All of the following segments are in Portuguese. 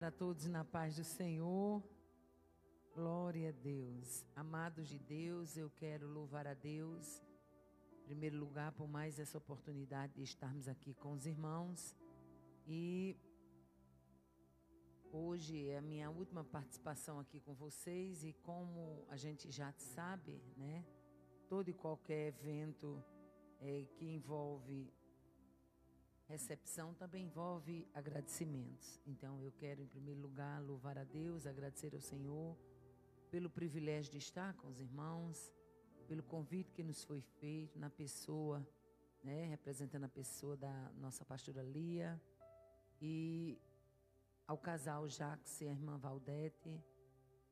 A todos na paz do Senhor, glória a Deus. Amados de Deus, eu quero louvar a Deus, em primeiro lugar, por mais essa oportunidade de estarmos aqui com os irmãos. E hoje é a minha última participação aqui com vocês, e como a gente já sabe, né, todo e qualquer evento que envolve recepção também envolve agradecimentos. Então eu quero, em primeiro lugar, louvar a Deus, agradecer ao Senhor pelo privilégio de estar com os irmãos, pelo convite que nos foi feito na pessoa, né, representando a pessoa da nossa pastora Lia, e ao casal Jacques e a irmã Valdete.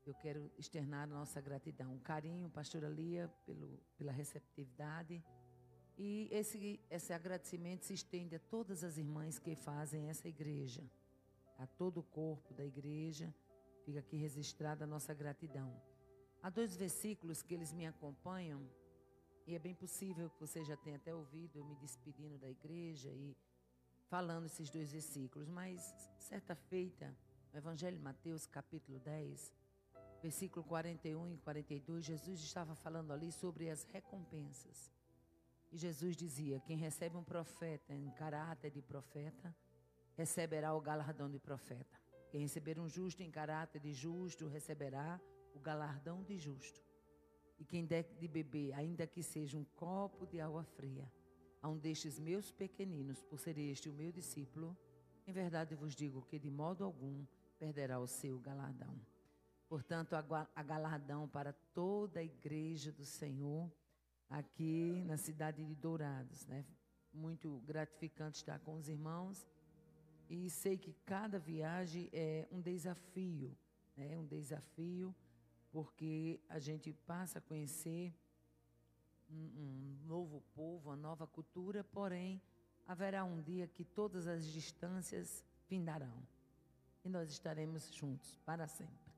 Eu quero externar a nossa gratidão, carinho, pastora Lia, pela receptividade. E esse agradecimento se estende a todas as irmãs que fazem essa igreja, a todo o corpo da igreja. Fica aqui registrada a nossa gratidão. Há 2 versículos que eles me acompanham, e é bem possível que você já tenha até ouvido eu me despedindo da igreja e falando esses 2 versículos, mas certa feita, no Evangelho de Mateus, capítulo 10, versículo 41 e 42, Jesus estava falando ali sobre as recompensas. E Jesus dizia: quem recebe um profeta em caráter de profeta, receberá o galardão de profeta. Quem receber um justo em caráter de justo, receberá o galardão de justo. E quem der de beber, ainda que seja um copo de água fria, a um destes meus pequeninos, por ser este o meu discípulo, em verdade vos digo que de modo algum perderá o seu galardão. Portanto, a galardão para toda a igreja do Senhor, aqui na cidade de Dourados, né? Muito gratificante estar com os irmãos, e sei que cada viagem é um desafio, né? Um desafio, porque a gente passa a conhecer um novo povo, uma nova cultura, porém haverá um dia que todas as distâncias findarão e nós estaremos juntos para sempre.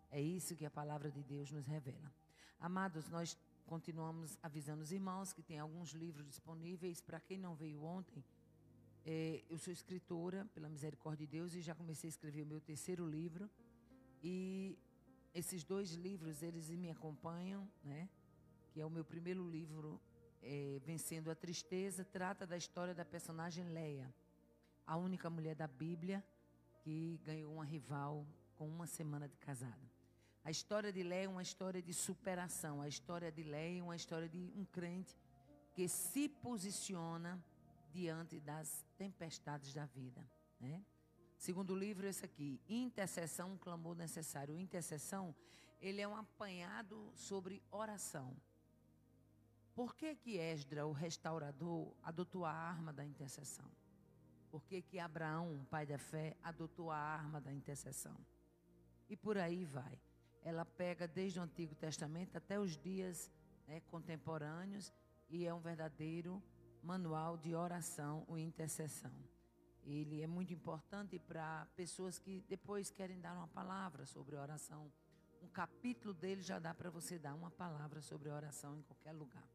É isso que a palavra de Deus nos revela. Amados, nós continuamos avisando os irmãos que tem alguns livros disponíveis. Para quem não veio ontem, eu sou escritora, pela misericórdia de Deus, e já comecei a escrever o meu 3º livro. E esses 2 livros, eles me acompanham, né? Que é o meu primeiro livro, Vencendo a Tristeza, trata da história da personagem Leia, a única mulher da Bíblia que ganhou uma rival com 1 semana de casada. A história de Leia é uma história de superação. A história de Leia é uma história de um crente que se posiciona diante das tempestades da vida, né? Segundo livro, esse aqui, Intercessão, um clamor necessário. O intercessão, ele é um apanhado sobre oração. Por que Esdra, o restaurador, adotou a arma da intercessão? Por que Abraão, pai da fé, adotou a arma da intercessão? E por aí vai. Ela pega desde o Antigo Testamento até os dias, né, contemporâneos, e é um verdadeiro manual de oração ou intercessão. Ele é muito importante para pessoas que depois querem dar uma palavra sobre oração. Um capítulo dele já dá para você dar uma palavra sobre oração em qualquer lugar.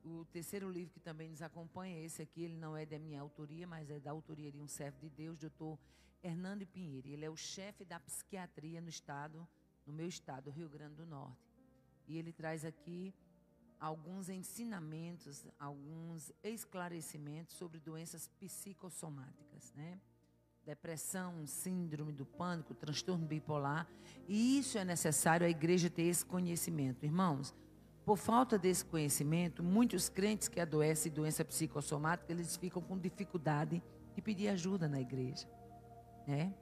O 3º livro que também nos acompanha, esse aqui, ele não é da minha autoria, mas é da autoria de um servo de Deus, doutor Hernando Pinheiro. Ele é o chefe da psiquiatria no meu estado, Rio Grande do Norte. E ele traz aqui alguns ensinamentos, alguns esclarecimentos sobre doenças psicossomáticas, né? Depressão, síndrome do pânico, transtorno bipolar. E isso é necessário a igreja ter esse conhecimento. Irmãos, por falta desse conhecimento, muitos crentes que adoecem de doença psicossomática, eles ficam com dificuldade de pedir ajuda na igreja, né?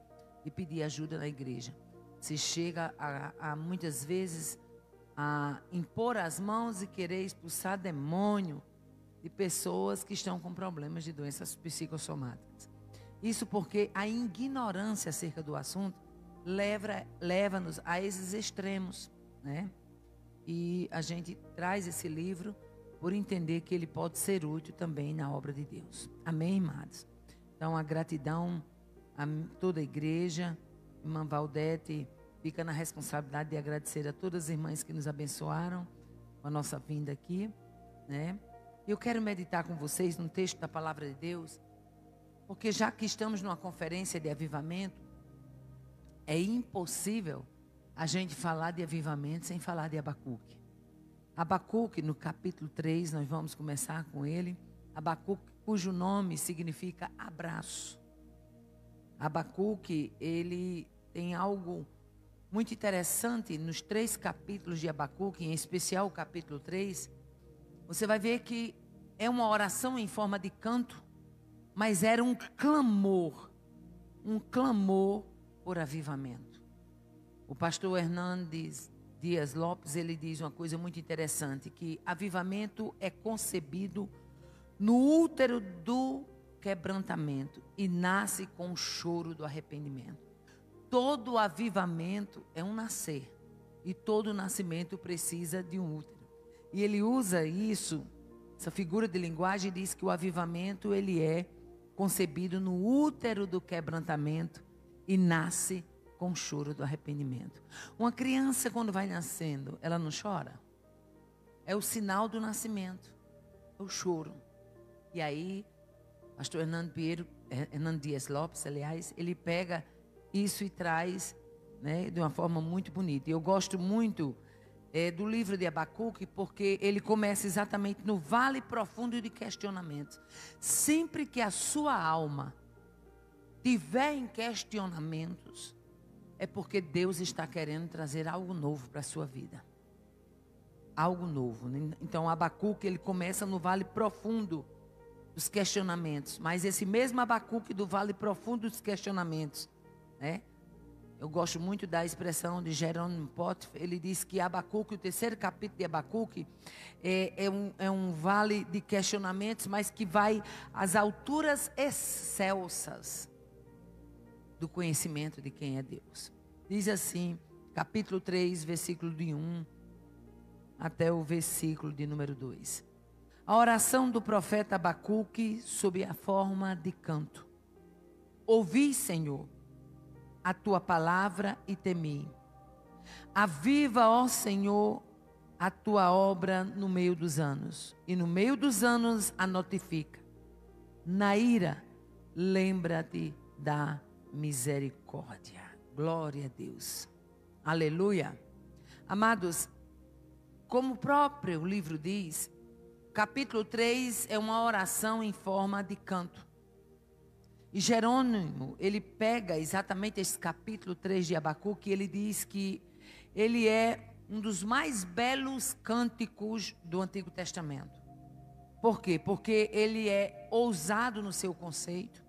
De pedir ajuda na igreja. Se chega a muitas vezes a impor as mãos e querer expulsar demônio de pessoas que estão com problemas de doenças psicossomáticas. Isso porque a ignorância acerca do assunto leva-nos a esses extremos, né? E a gente traz esse livro por entender que ele pode ser útil também na obra de Deus. Amém, amados? Então, a gratidão a toda a igreja. Irmã Valdete fica na responsabilidade de agradecer a todas as irmãs que nos abençoaram com a nossa vinda aqui, né? Eu quero meditar com vocês num texto da palavra de Deus, porque já que estamos numa conferência de avivamento, É impossível a gente falar de avivamento sem falar de Abacuque. Abacuque, no capítulo 3, nós vamos começar com ele. Abacuque, cujo nome significa abraço. Abacuque, ele tem algo muito interessante nos 3 capítulos de Abacuque, em especial o capítulo 3. Você vai ver que é uma oração em forma de canto, mas era um clamor por avivamento. O pastor Hernandes Dias Lopes, ele diz uma coisa muito interessante, que avivamento é concebido no útero do quebrantamento e nasce com o choro do arrependimento. Todo avivamento é um nascer e todo nascimento precisa de um útero. E ele usa isso, essa figura de linguagem, diz que o avivamento ele é concebido no útero do quebrantamento e nasce com o choro do arrependimento. Uma criança, quando vai nascendo, ela não chora? É o sinal do nascimento, é o choro. E aí, pastor Hernando Dias Lopes, aliás, ele pega isso e traz, né, de uma forma muito bonita. E eu gosto muito do livro de Abacuque, porque ele começa exatamente no vale profundo de questionamentos. Sempre que a sua alma tiver em questionamentos, é porque Deus está querendo trazer algo novo para a sua vida. Algo novo. Então, Abacuque, ele começa no vale profundo dos questionamentos. Mas esse mesmo Abacuque do vale profundo dos questionamentos, né? Eu gosto muito da expressão de Jerônimo Potter. Ele diz que Abacuque, o 3º capítulo de Abacuque, é um vale de questionamentos, mas que vai às alturas excelsas do conhecimento de quem é Deus. Diz assim, capítulo 3, versículo de 1 até o versículo de número 2. A oração do profeta Abacuque sob a forma de canto. Ouvi, Senhor, a tua palavra e temi. Aviva, ó Senhor, a tua obra no meio dos anos. E no meio dos anos a notifica. Na ira, lembra-te da misericórdia. Glória a Deus. Aleluia. Amados, como o próprio livro diz, capítulo 3 é uma oração em forma de canto. E Jerônimo, ele pega exatamente esse capítulo 3 de Abacuque, e ele diz que ele é um dos mais belos cânticos do Antigo Testamento. Por quê? Porque ele é ousado no seu conceito,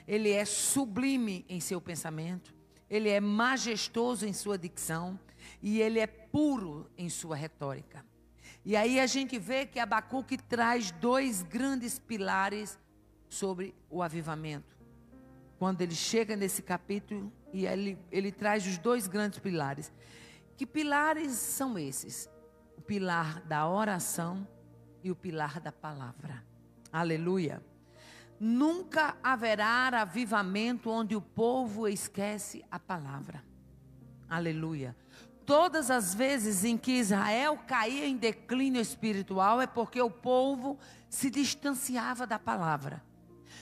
ele é sublime em seu pensamento, ele é majestoso em sua dicção e ele é puro em sua retórica. E aí a gente vê que Abacuque traz 2 grandes pilares sobre o avivamento. Quando ele chega nesse capítulo e ele traz os 2 grandes pilares. Que pilares são esses? O pilar da oração e o pilar da palavra. Aleluia. Nunca haverá avivamento onde o povo esquece a palavra. Aleluia. Todas as vezes em que Israel caía em declínio espiritual é porque o povo se distanciava da palavra.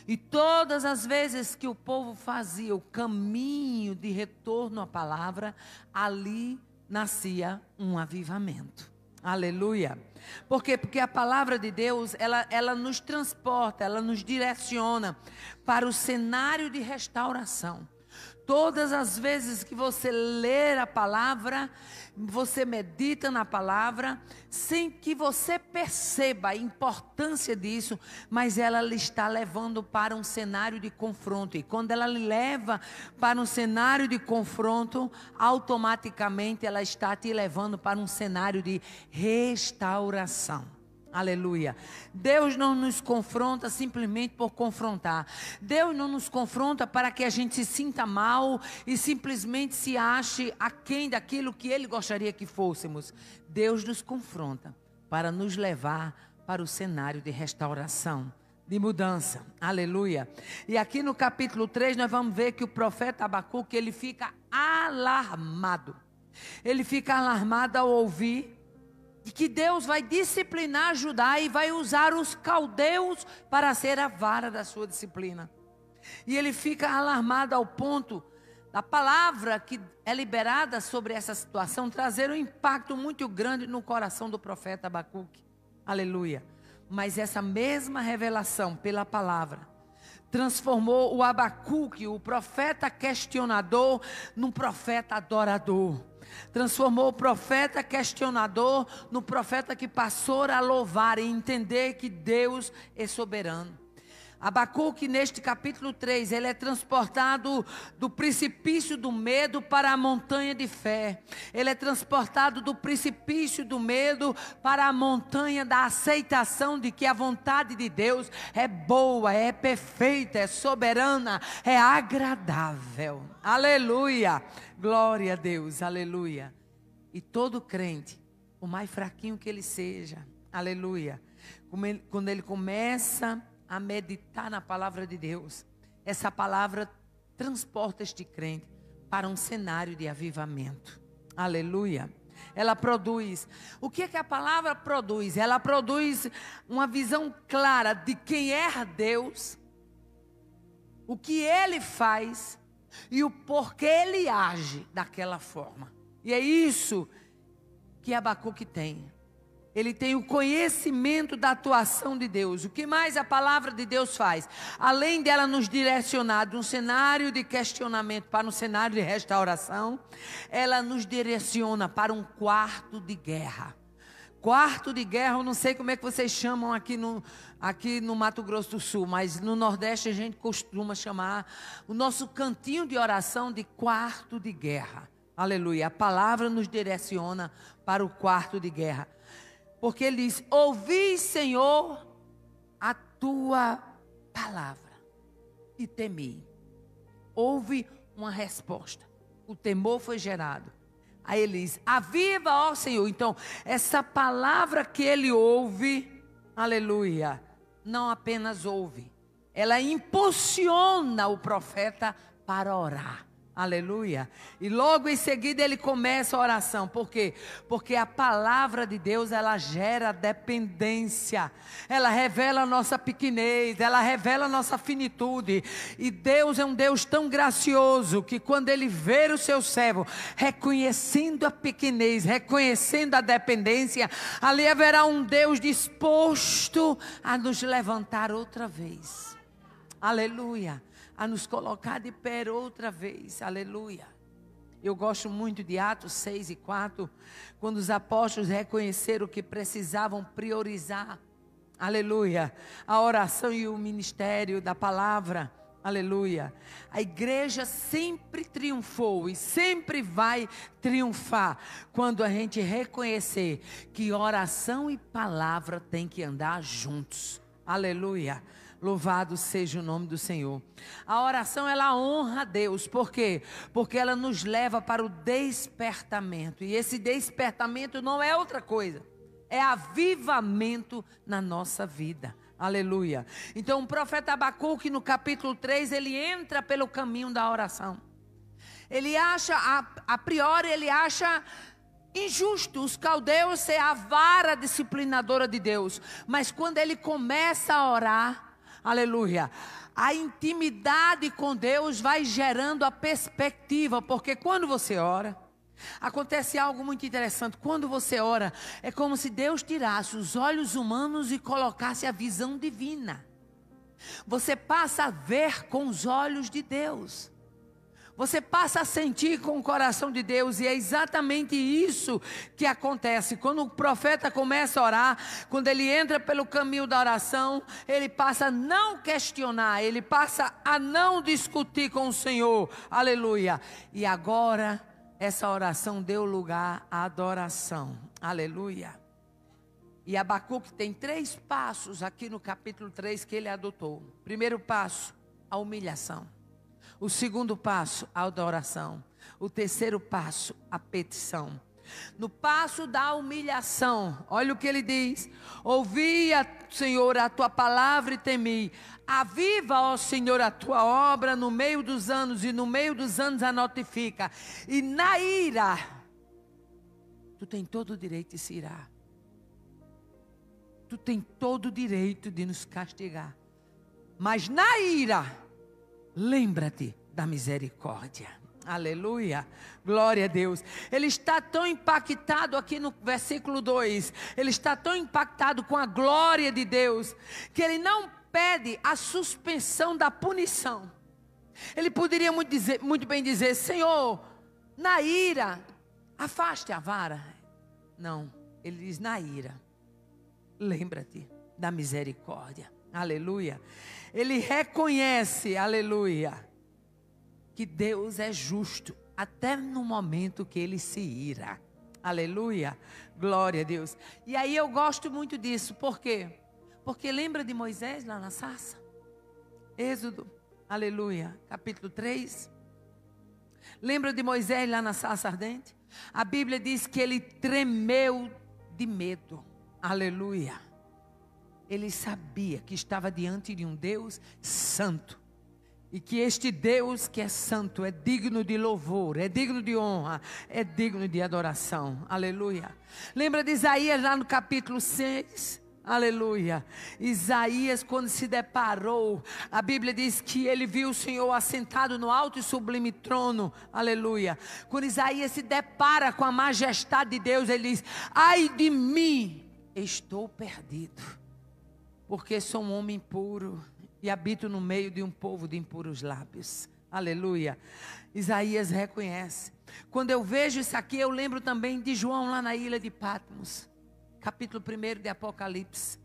E todas as vezes que o povo fazia o caminho de retorno à palavra, ali nascia um avivamento. Aleluia. Por quê? Porque a palavra de Deus, ela nos transporta, ela nos direciona para o cenário de restauração. Todas as vezes que você ler a palavra, você medita na palavra, sem que você perceba a importância disso, mas ela lhe está levando para um cenário de confronto. E quando ela lhe leva para um cenário de confronto, automaticamente ela está te levando para um cenário de restauração. Aleluia. Deus não nos confronta simplesmente por confrontar. Deus não nos confronta para que a gente se sinta mal e simplesmente se ache aquém daquilo que Ele gostaria que fôssemos. Deus nos confronta para nos levar para o cenário de restauração, de mudança. Aleluia. E aqui no capítulo 3 nós vamos ver que o profeta Abacuque, ele fica alarmado. Ele fica alarmado ao ouvir que Deus vai disciplinar Judá e vai usar os caldeus para ser a vara da sua disciplina. E ele fica alarmado ao ponto da palavra que é liberada sobre essa situação trazer um impacto muito grande no coração do profeta Abacuque. Aleluia. Mas essa mesma revelação pela palavra transformou o Abacuque, o profeta questionador, num profeta adorador. Transformou o profeta questionador no profeta que passou a louvar e entender que Deus é soberano. Abacuque, neste capítulo 3, ele é transportado do precipício do medo para a montanha de fé. Ele é transportado do precipício do medo para a montanha da aceitação de que a vontade de Deus é boa, é perfeita, é soberana, é agradável. Aleluia! Glória a Deus, aleluia. E todo crente, por mais fraquinho que ele seja, aleluia, quando ele começa a meditar na palavra de Deus, essa palavra transporta este crente para um cenário de avivamento. Aleluia. Ela produz. O que é que a palavra produz? Ela produz uma visão clara de quem é Deus, o que Ele faz e o porquê Ele age daquela forma. E é isso que Abacuque tem. Ele tem o conhecimento da atuação de Deus. O que mais a palavra de Deus faz? Além dela nos direcionar de um cenário de questionamento para um cenário de restauração, ela nos direciona para um quarto de guerra. Quarto de guerra, eu não sei como é que vocês chamam aqui no Mato Grosso do Sul, mas no Nordeste a gente costuma chamar o nosso cantinho de oração de quarto de guerra. Aleluia. A palavra nos direciona para o quarto de guerra. Porque ele diz: ouvi, Senhor, a tua palavra e temi. Houve uma resposta. O temor foi gerado. Aí ele diz: aviva, ó Senhor. Então, essa palavra que ele ouve, aleluia, não apenas ouve, ela impulsiona o profeta para orar. Aleluia. E logo em seguida ele começa a oração. Por quê? Porque a palavra de Deus, ela gera dependência. Ela revela a nossa pequenez, ela revela a nossa finitude. E Deus é um Deus tão gracioso que quando ele vê o seu servo reconhecendo a pequenez, reconhecendo a dependência, ali haverá um Deus disposto a nos levantar outra vez. Aleluia. A nos colocar de pé outra vez, aleluia. Eu gosto muito de Atos 6 e 4, quando os apóstolos reconheceram que precisavam priorizar, aleluia, a oração e o ministério da palavra, aleluia. A igreja sempre triunfou e sempre vai triunfar quando a gente reconhecer que oração e palavra têm que andar juntos, aleluia. Louvado seja o nome do Senhor. A oração, ela honra a Deus. Por quê? Porque ela nos leva para o despertamento. E esse despertamento não é outra coisa. É avivamento na nossa vida. Aleluia. Então o profeta Abacuque, no capítulo 3, ele entra pelo caminho da oração. Ele acha, a priori, ele acha injusto os caldeus ser a vara disciplinadora de Deus. Mas quando ele começa a orar, aleluia, a intimidade com Deus vai gerando a perspectiva, porque quando você ora, acontece algo muito interessante. Quando você ora, é como se Deus tirasse os olhos humanos e colocasse a visão divina. Você passa a ver com os olhos de Deus. Você passa a sentir com o coração de Deus, e é exatamente isso que acontece. Quando o profeta começa a orar, quando ele entra pelo caminho da oração, ele passa a não questionar, ele passa a não discutir com o Senhor, aleluia. E agora, essa oração deu lugar à adoração, aleluia. E Abacuque tem 3 passos aqui no capítulo 3 que ele adotou. Primeiro passo, a humilhação. O segundo passo, a adoração. O terceiro passo, a petição. No passo da humilhação, olha o que ele diz: ouvi, Senhor, a tua palavra e temi. Aviva, ó Senhor, a tua obra no meio dos anos, e no meio dos anos a notifica. E na ira, tu tem todo o direito de se irar. Tu tem todo o direito de nos castigar. Mas na ira, lembra-te da misericórdia. Aleluia, glória a Deus. Ele está tão impactado aqui no versículo 2, ele está tão impactado com a glória de Deus, que ele não pede a suspensão da punição. Ele poderia muito bem dizer: Senhor, na ira, afaste a vara. Não, ele diz: na ira, lembra-te da misericórdia. Aleluia. Ele reconhece, aleluia, que Deus é justo, até no momento que ele se ira. Aleluia, glória a Deus. E aí eu gosto muito disso, por quê? Porque lembra de Moisés lá na sarça? Êxodo, aleluia, capítulo 3. Lembra de Moisés lá na sarça ardente? A Bíblia diz que ele tremeu de medo. Aleluia. Ele sabia que estava diante de um Deus santo. E que este Deus que é santo é digno de louvor, é digno de honra, é digno de adoração. Aleluia. Lembra de Isaías lá no capítulo 6? Aleluia. Isaías, quando se deparou, a Bíblia diz que ele viu o Senhor assentado no alto e sublime trono. Aleluia. Quando Isaías se depara com a majestade de Deus, ele diz: ai de mim, estou perdido, porque sou um homem impuro e habito no meio de um povo de impuros lábios. Aleluia. Isaías reconhece. Quando eu vejo isso aqui, eu lembro também de João lá na ilha de Patmos, capítulo 1 de Apocalipse.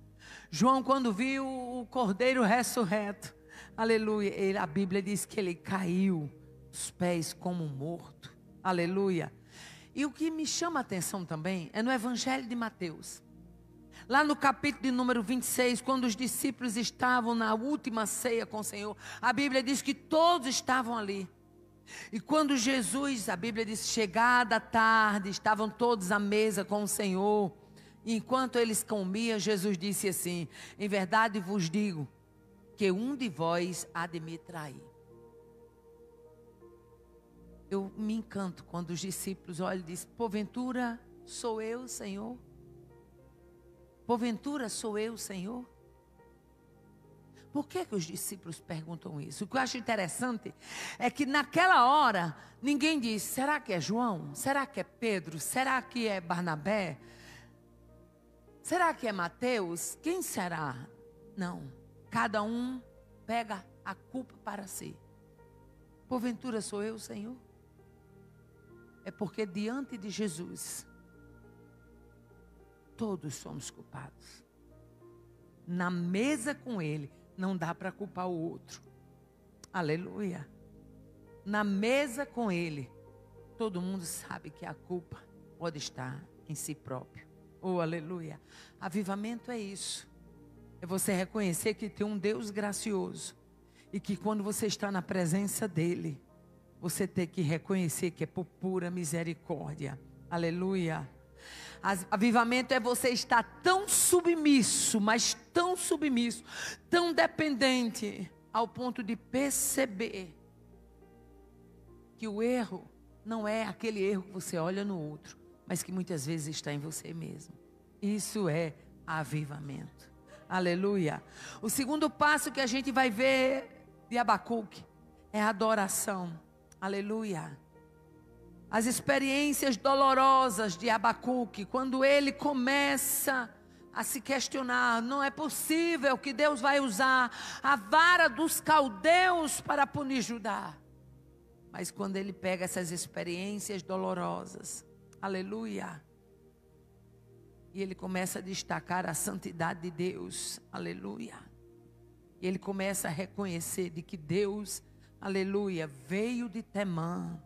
João, quando viu o Cordeiro ressurreto, aleluia, a Bíblia diz que ele caiu os pés como morto. Aleluia. E o que me chama a atenção também é no Evangelho de Mateus. Lá no capítulo de número 26, quando os discípulos estavam na última ceia com o Senhor, a Bíblia diz que todos estavam ali. E quando Jesus, a Bíblia diz, chegada a tarde, estavam todos à mesa com o Senhor. E enquanto eles comiam, Jesus disse assim: em verdade vos digo, que um de vós há de me trair. Eu me encanto quando os discípulos olham e dizem: porventura sou eu, Senhor? Porventura sou eu, Senhor? Por que os discípulos perguntam isso? O que eu acho interessante é que naquela hora ninguém diz: será que é João? Será que é Pedro? Será que é Barnabé? Será que é Mateus? Quem será? Não, cada um pega a culpa para si. Porventura sou eu, Senhor? É porque diante de Jesus todos somos culpados. Na mesa com Ele, não dá para culpar o outro. Aleluia. Na mesa com Ele, todo mundo sabe que a culpa pode estar em si próprio. Oh, aleluia. Avivamento é isso. É você reconhecer que tem um Deus gracioso. E que quando você está na presença dEle, você tem que reconhecer que é por pura misericórdia. Aleluia. Avivamento é você estar tão submisso, mas tão submisso, tão dependente, ao ponto de perceber que o erro não é aquele erro que você olha no outro, mas que muitas vezes está em você mesmo. Isso é avivamento. Aleluia. O segundo passo que a gente vai ver de Abacuque é a adoração. Aleluia. As experiências dolorosas de Abacuque, quando ele começa a se questionar: não é possível que Deus vai usar a vara dos caldeus para punir Judá. Mas quando ele pega essas experiências dolorosas, aleluia, e ele começa a destacar a santidade de Deus, aleluia, e ele começa a reconhecer de que Deus, aleluia, veio de Temã.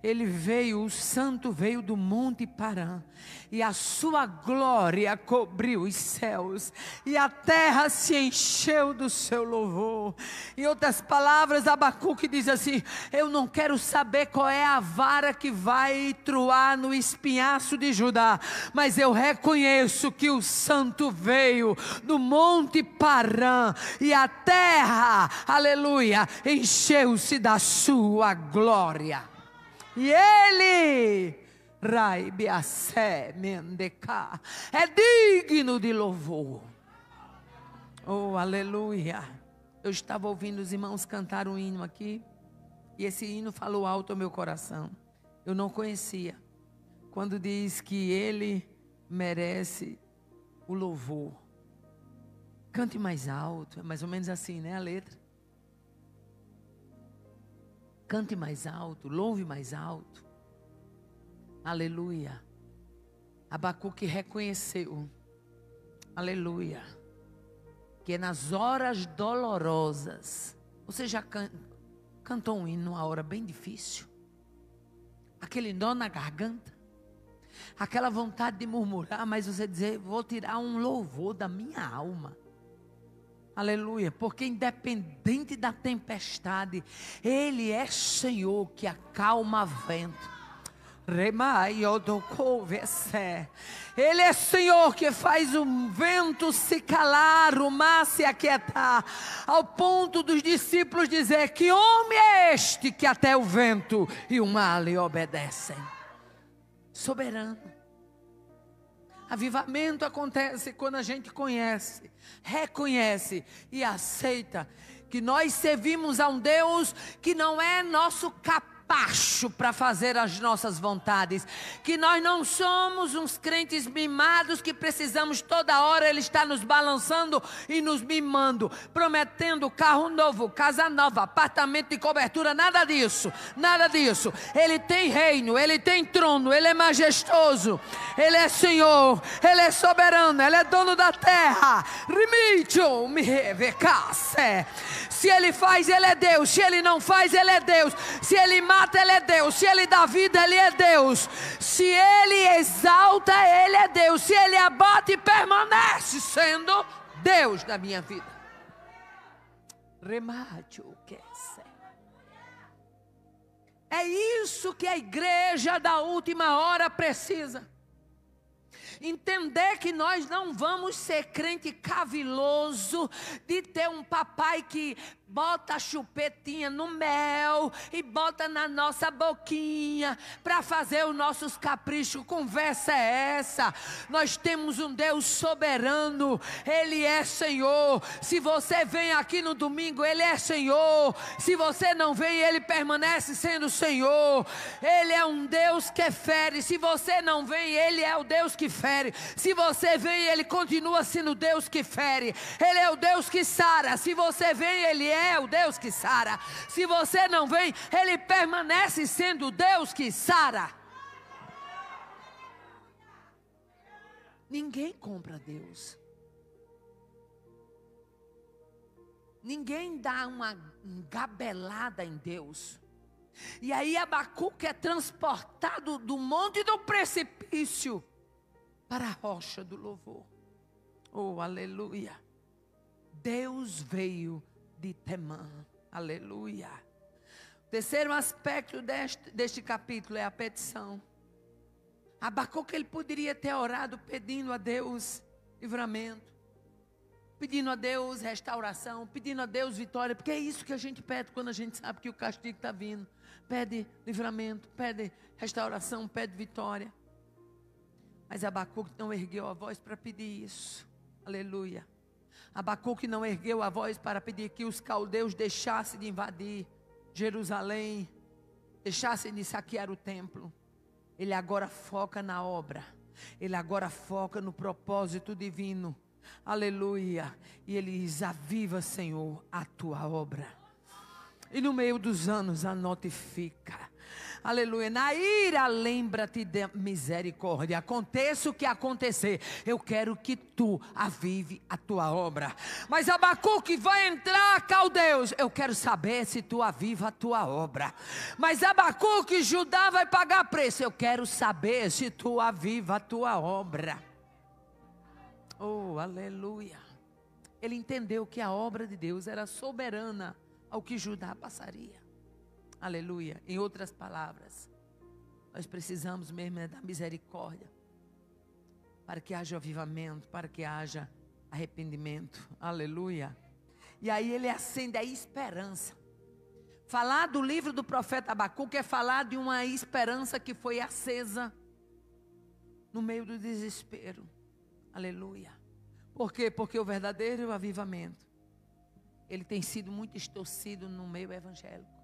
Ele veio, o santo veio do monte Parã, e a sua glória cobriu os céus, e a terra se encheu do seu louvor. Em outras palavras, Abacuque diz assim: eu não quero saber qual é a vara que vai truar no espinhaço de Judá, mas eu reconheço que o santo veio do monte Parã, e a terra, aleluia, encheu-se da sua glória. E ele, Raibiassé Mendecá, é digno de louvor. Oh, aleluia. Eu estava ouvindo os irmãos cantar um hino aqui. E esse hino falou alto ao meu coração. Eu não conhecia. Quando diz que Ele merece o louvor. Cante mais alto. É mais ou menos assim, né, a letra? Cante mais alto, louve mais alto. Aleluia. Abacuque reconheceu. Aleluia. Que nas horas dolorosas. Você já cantou um hino numa hora bem difícil? Aquele nó na garganta? Aquela vontade de murmurar, mas você dizer, vou tirar um louvor da minha alma. Aleluia, porque independente da tempestade, Ele é Senhor que acalma vento. Ele é Senhor que faz o vento se calar, o mar se aquietar, ao ponto dos discípulos dizer, que homem é este que até o vento e o mar lhe obedecem? Soberano. Avivamento acontece quando a gente conhece, reconhece e aceita que nós servimos a um Deus que não é nosso capacho para fazer as nossas vontades, que nós não somos uns crentes mimados que precisamos toda hora Ele está nos balançando e nos mimando, prometendo carro novo, casa nova, apartamento de cobertura, nada disso, nada disso. Ele tem reino, Ele tem trono, Ele é majestoso, Ele é Senhor, Ele é soberano, Ele é dono da terra. Se Ele faz, Ele é Deus. Se Ele não faz, Ele é Deus. Se Ele mata, Ele é Deus. Se Ele dá vida, Ele é Deus. Se Ele exalta, Ele é Deus. Se Ele abate, permanece sendo Deus da minha vida. É isso que a igreja da última hora precisa. Entender que nós não vamos ser crente caviloso, de ter um papai que bota a chupetinha no mel e bota na nossa boquinha para fazer os nossos caprichos. Conversa é essa? Nós temos um Deus soberano, Ele é Senhor. Se você vem aqui no domingo, Ele é Senhor. Se você não vem, Ele permanece sendo Senhor. Ele é um Deus que fere. Se você não vem, Ele é o Deus que fere. Se você vem, Ele continua sendo o Deus que fere. Ele é o Deus que sara. Se você vem, Ele é o Deus que sara. Se você não vem, Ele permanece sendo o Deus que sara. Ninguém compra Deus. Ninguém dá uma engabelada em Deus. E aí Abacuque é transportado do monte do precipício para a rocha do louvor. Oh, aleluia. Deus veio de Temã. Aleluia. O terceiro aspecto deste capítulo é a petição. Abacuque, ele poderia ter orado pedindo a Deus livramento, pedindo a Deus restauração, pedindo a Deus vitória, porque é isso que a gente pede quando a gente sabe que o castigo está vindo. Pede livramento, pede restauração, pede vitória. Mas Abacuque não ergueu a voz para pedir isso. Aleluia. Abacuque não ergueu a voz para pedir que os caldeus deixassem de invadir Jerusalém, deixassem de saquear o templo. Ele agora foca na obra. Ele agora foca no propósito divino. Aleluia. E ele diz: aviva, Senhor, a tua obra. E no meio dos anos a notifica. Aleluia. Na ira lembra-te da misericórdia. Aconteça o que acontecer, eu quero que tu avive a tua obra. Mas Abacuque, vai entrar caldeus, eu quero saber se tu aviva a tua obra. Mas Abacuque, Judá vai pagar preço, eu quero saber se tu aviva a tua obra. Oh, aleluia. Ele entendeu que a obra de Deus era soberana ao que Judá passaria. Aleluia. Em outras palavras, nós precisamos mesmo da misericórdia para que haja avivamento, para que haja arrependimento. Aleluia. E aí ele acende a esperança. Falar do livro do profeta Abacuque é falar de uma esperança que foi acesa no meio do desespero. Aleluia. Por quê? Porque o verdadeiro avivamento, ele tem sido muito distorcido no meio evangélico.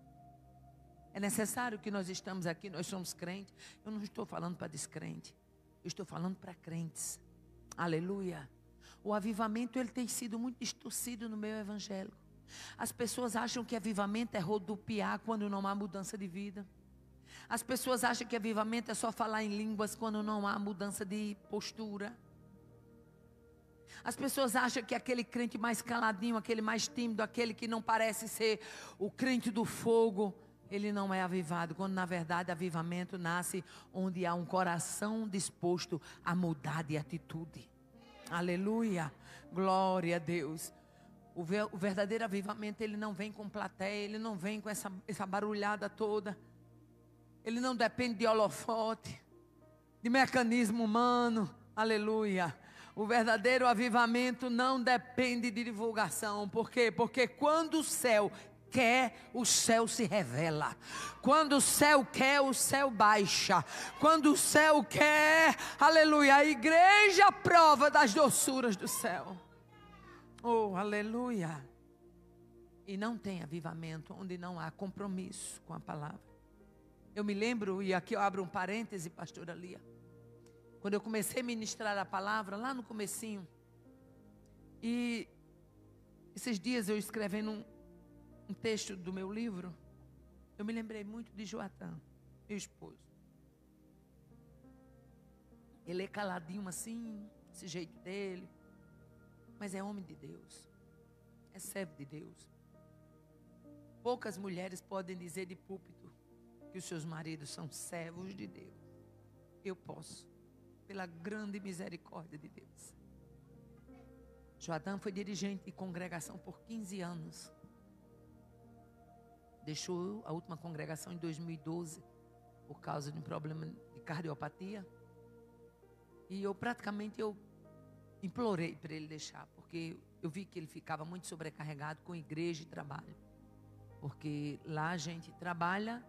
É necessário que nós estamos aqui, nós somos crentes. Eu não estou falando para descrente, eu estou falando para crentes. Aleluia. O avivamento, ele tem sido muito distorcido no meio evangélico. As pessoas acham que avivamento é rodopiar quando não há mudança de vida. As pessoas acham que avivamento é só falar em línguas quando não há mudança de postura. As pessoas acham que aquele crente mais caladinho, aquele mais tímido, aquele que não parece ser o crente do fogo, ele não é avivado. Quando na verdade avivamento nasce onde há um coração disposto a mudar de atitude. Aleluia, glória a Deus. O verdadeiro avivamento, ele não vem com plateia, ele não vem com essa barulhada toda. Ele não depende de holofote, de mecanismo humano. Aleluia. O verdadeiro avivamento não depende de divulgação. Por quê? Porque quando o céu quer, o céu se revela. Quando o céu quer, o céu baixa. Quando o céu quer, aleluia, a igreja prova das doçuras do céu. Oh, aleluia. E não tem avivamento onde não há compromisso com a palavra. Eu me lembro, e aqui eu abro um parêntese, pastora Lia, quando eu comecei a ministrar a palavra, lá no comecinho, e esses dias eu escrevendo um texto do meu livro, eu me lembrei muito de Joatã, meu esposo. Ele é caladinho assim, esse jeito dele, mas é homem de Deus, é servo de Deus. Poucas mulheres podem dizer de púlpito que os seus maridos são servos de Deus. Eu posso, pela grande misericórdia de Deus. Joatã foi dirigente de congregação por 15 anos. Deixou a última congregação em 2012 por causa de um problema de cardiopatia. E eu implorei para ele deixar, porque eu vi que ele ficava muito sobrecarregado com igreja e trabalho. Porque lá a gente trabalha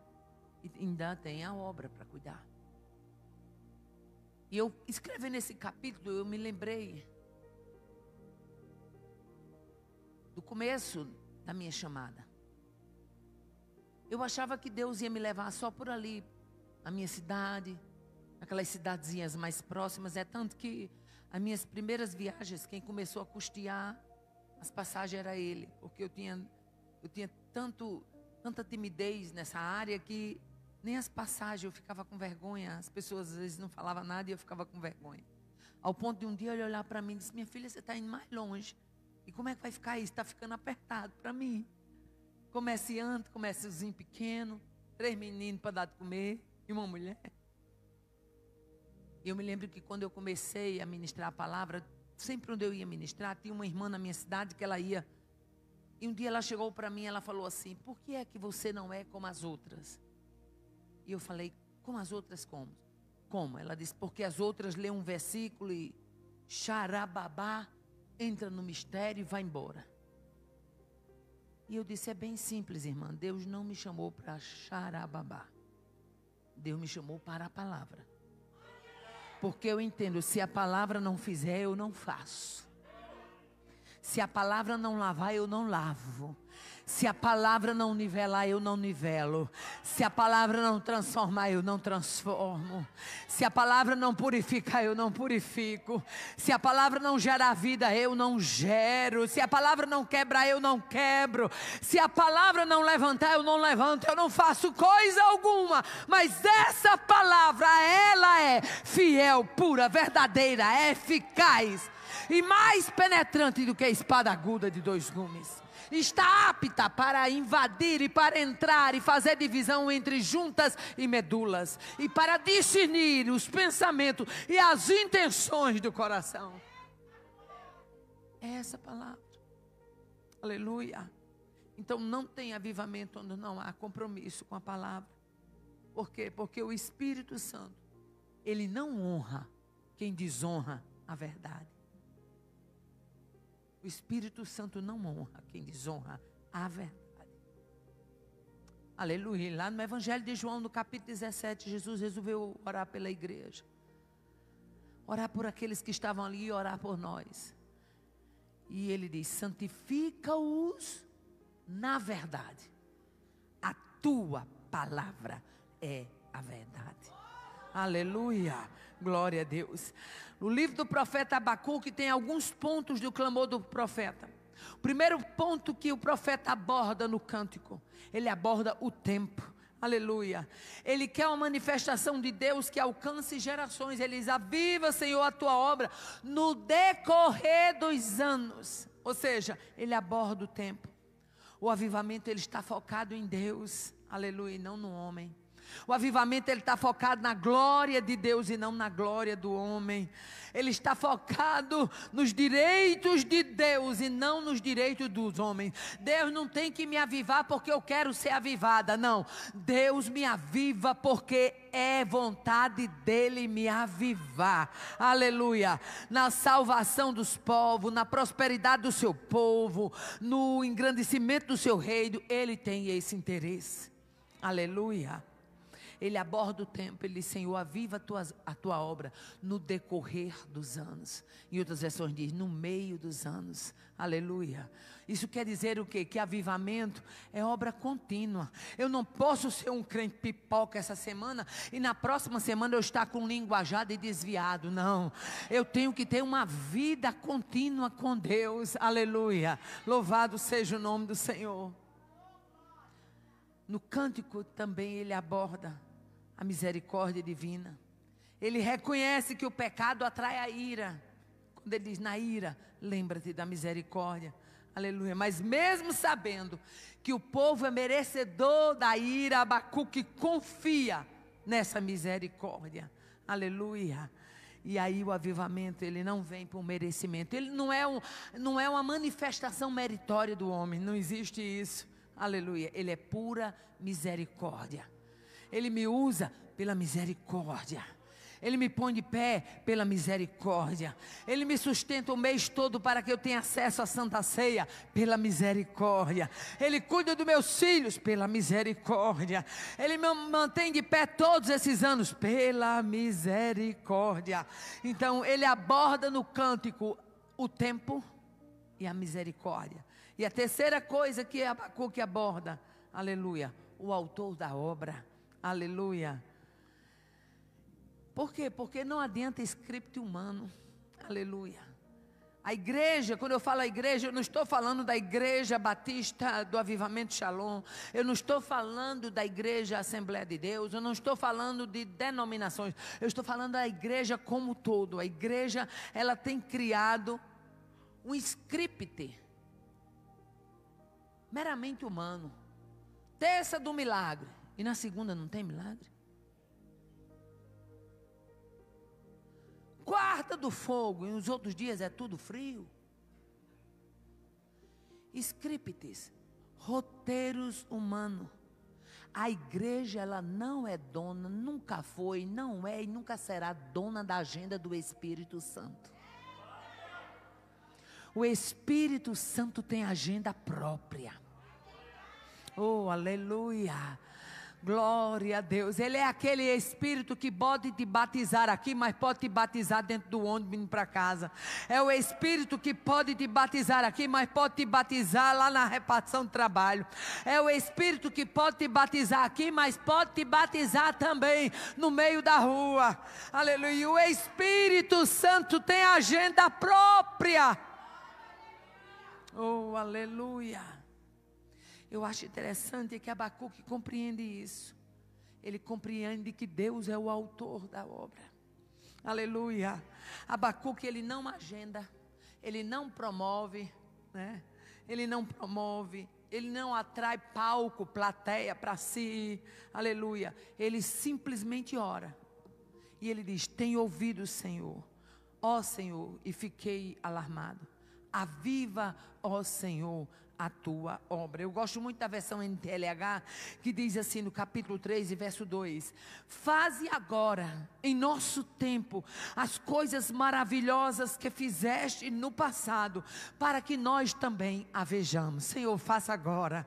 e ainda tem a obra para cuidar. E eu escrevendo esse capítulo, eu me lembrei do começo da minha chamada. Eu achava que Deus ia me levar só por ali, na minha cidade, aquelas cidadezinhas mais próximas. É tanto que as minhas primeiras viagens, quem começou a custear as passagens era ele. Porque eu tinha tanta timidez nessa área que nem as passagens eu ficava com vergonha. As pessoas às vezes não falavam nada e eu ficava com vergonha. Ao ponto de um dia ele olhar para mim e disse: minha filha, você está indo mais longe. E como é que vai ficar isso? Está ficando apertado para mim. Comerciantezinho pequeno, 3 meninos para dar de comer e uma mulher. E eu me lembro que quando eu comecei a ministrar a palavra, sempre onde eu ia ministrar, tinha uma irmã na minha cidade que ela ia. E um dia ela chegou para mim e ela falou assim: por que é que você não é como as outras? E eu falei: como as outras como? Como? Ela disse: porque as outras lêem um versículo e xarababá, entra no mistério e vai embora. E eu disse: é bem simples, irmã. Deus não me chamou para xarababá. Deus me chamou para a palavra. Porque eu entendo, se a palavra não fizer, eu não faço. Se a palavra não lavar, eu não lavo. Se a palavra não nivelar, eu não nivelo. Se a palavra não transformar, eu não transformo. Se a palavra não purificar, eu não purifico. Se a palavra não gerar vida, eu não gero. Se a palavra não quebrar, eu não quebro. Se a palavra não levantar, eu não levanto. Eu não faço coisa alguma. Mas essa palavra, ela é fiel, pura, verdadeira, eficaz e mais penetrante do que a espada aguda de 2 gumes. Está apta para invadir e para entrar e fazer divisão entre juntas e medulas, e para discernir os pensamentos e as intenções do coração. É essa palavra. Aleluia. Então não tem avivamento onde não há compromisso com a palavra. Por quê? Porque o Espírito Santo, ele não honra quem desonra a verdade. O Espírito Santo não honra quem desonra a verdade. Aleluia. Lá no Evangelho de João, no capítulo 17, Jesus resolveu orar pela igreja. Orar por aqueles que estavam ali e orar por nós. E ele diz: santifica-os na verdade. A tua palavra é a verdade. Aleluia, glória a Deus. No livro do profeta Abacuque tem alguns pontos do clamor do profeta. O primeiro ponto que o profeta aborda no cântico, ele aborda o tempo. Aleluia. Ele quer uma manifestação de Deus que alcance gerações. Ele diz: aviva, Senhor, a tua obra no decorrer dos anos. Ou seja, ele aborda o tempo. O avivamento, ele está focado em Deus. Aleluia, e não no homem. O avivamento, ele está focado na glória de Deus e não na glória do homem. Ele está focado nos direitos de Deus e não nos direitos dos homens. Deus não tem que me avivar porque eu quero ser avivada, não. Deus me aviva porque é vontade dele me avivar. Aleluia. Na salvação dos povos, na prosperidade do seu povo, no engrandecimento do seu reino, ele tem esse interesse. Aleluia. Ele aborda o tempo, ele diz: Senhor, aviva a tua obra no decorrer dos anos. Em outras versões diz: no meio dos anos. Aleluia. Isso quer dizer o quê? Que avivamento é obra contínua. Eu não posso ser um crente pipoca essa semana e na próxima semana eu estar com linguajado e desviado. Não, eu tenho que ter uma vida contínua com Deus. Aleluia. Louvado seja o nome do Senhor. No cântico também ele aborda a misericórdia divina. Ele reconhece que o pecado atrai a ira. Quando ele diz: na ira, lembra-te da misericórdia. Aleluia. Mas mesmo sabendo que o povo é merecedor da ira, Abacuque confia nessa misericórdia. Aleluia. E aí o avivamento, ele não vem por merecimento. Ele não é uma manifestação meritória do homem. Não existe isso. Aleluia. Ele é pura misericórdia. Ele me usa pela misericórdia. Ele me põe de pé pela misericórdia. Ele me sustenta o mês todo para que eu tenha acesso à Santa Ceia pela misericórdia. Ele cuida dos meus filhos pela misericórdia. Ele me mantém de pé todos esses anos pela misericórdia. Então ele aborda no cântico o tempo e a misericórdia. E a terceira coisa que Abacuque aborda, aleluia, o autor da obra. Aleluia. Por quê? Porque não adianta script humano. Aleluia. A igreja, quando eu falo a igreja, eu não estou falando da igreja batista do Avivamento Shalom. Eu não estou falando da igreja Assembleia de Deus. Eu não estou falando de denominações. Eu estou falando da igreja como um todo. A igreja, ela tem criado um script meramente humano. Terça do milagre. E na segunda não tem milagre? Quarta do fogo. E nos outros dias é tudo frio? Scripts, roteiros humanos. A igreja, ela não é dona, nunca foi, não é e nunca será dona da agenda do Espírito Santo. O Espírito Santo tem agenda própria. Oh, aleluia. Glória a Deus. Ele é aquele Espírito que pode te batizar aqui, mas pode te batizar dentro do ônibus indo para casa. É o Espírito que pode te batizar aqui, mas pode te batizar lá na repartição de trabalho. É o Espírito que pode te batizar aqui, mas pode te batizar também no meio da rua. Aleluia. O Espírito Santo tem agenda própria. Oh, aleluia. Eu acho interessante que Abacuque compreende isso. Ele compreende que Deus é o autor da obra. Aleluia. Abacuque, ele não agenda, ele não promove, né? Ele não promove, ele não atrai palco, plateia para si. Aleluia. Ele simplesmente ora. E ele diz: tenho ouvido o Senhor, ó Senhor, e fiquei alarmado. Aviva, ó Senhor, a tua obra. Eu gosto muito da versão NTLH, que diz assim no capítulo 3 e verso 2: faze agora, em nosso tempo, as coisas maravilhosas que fizeste no passado, para que nós também a vejamos. Senhor, faça agora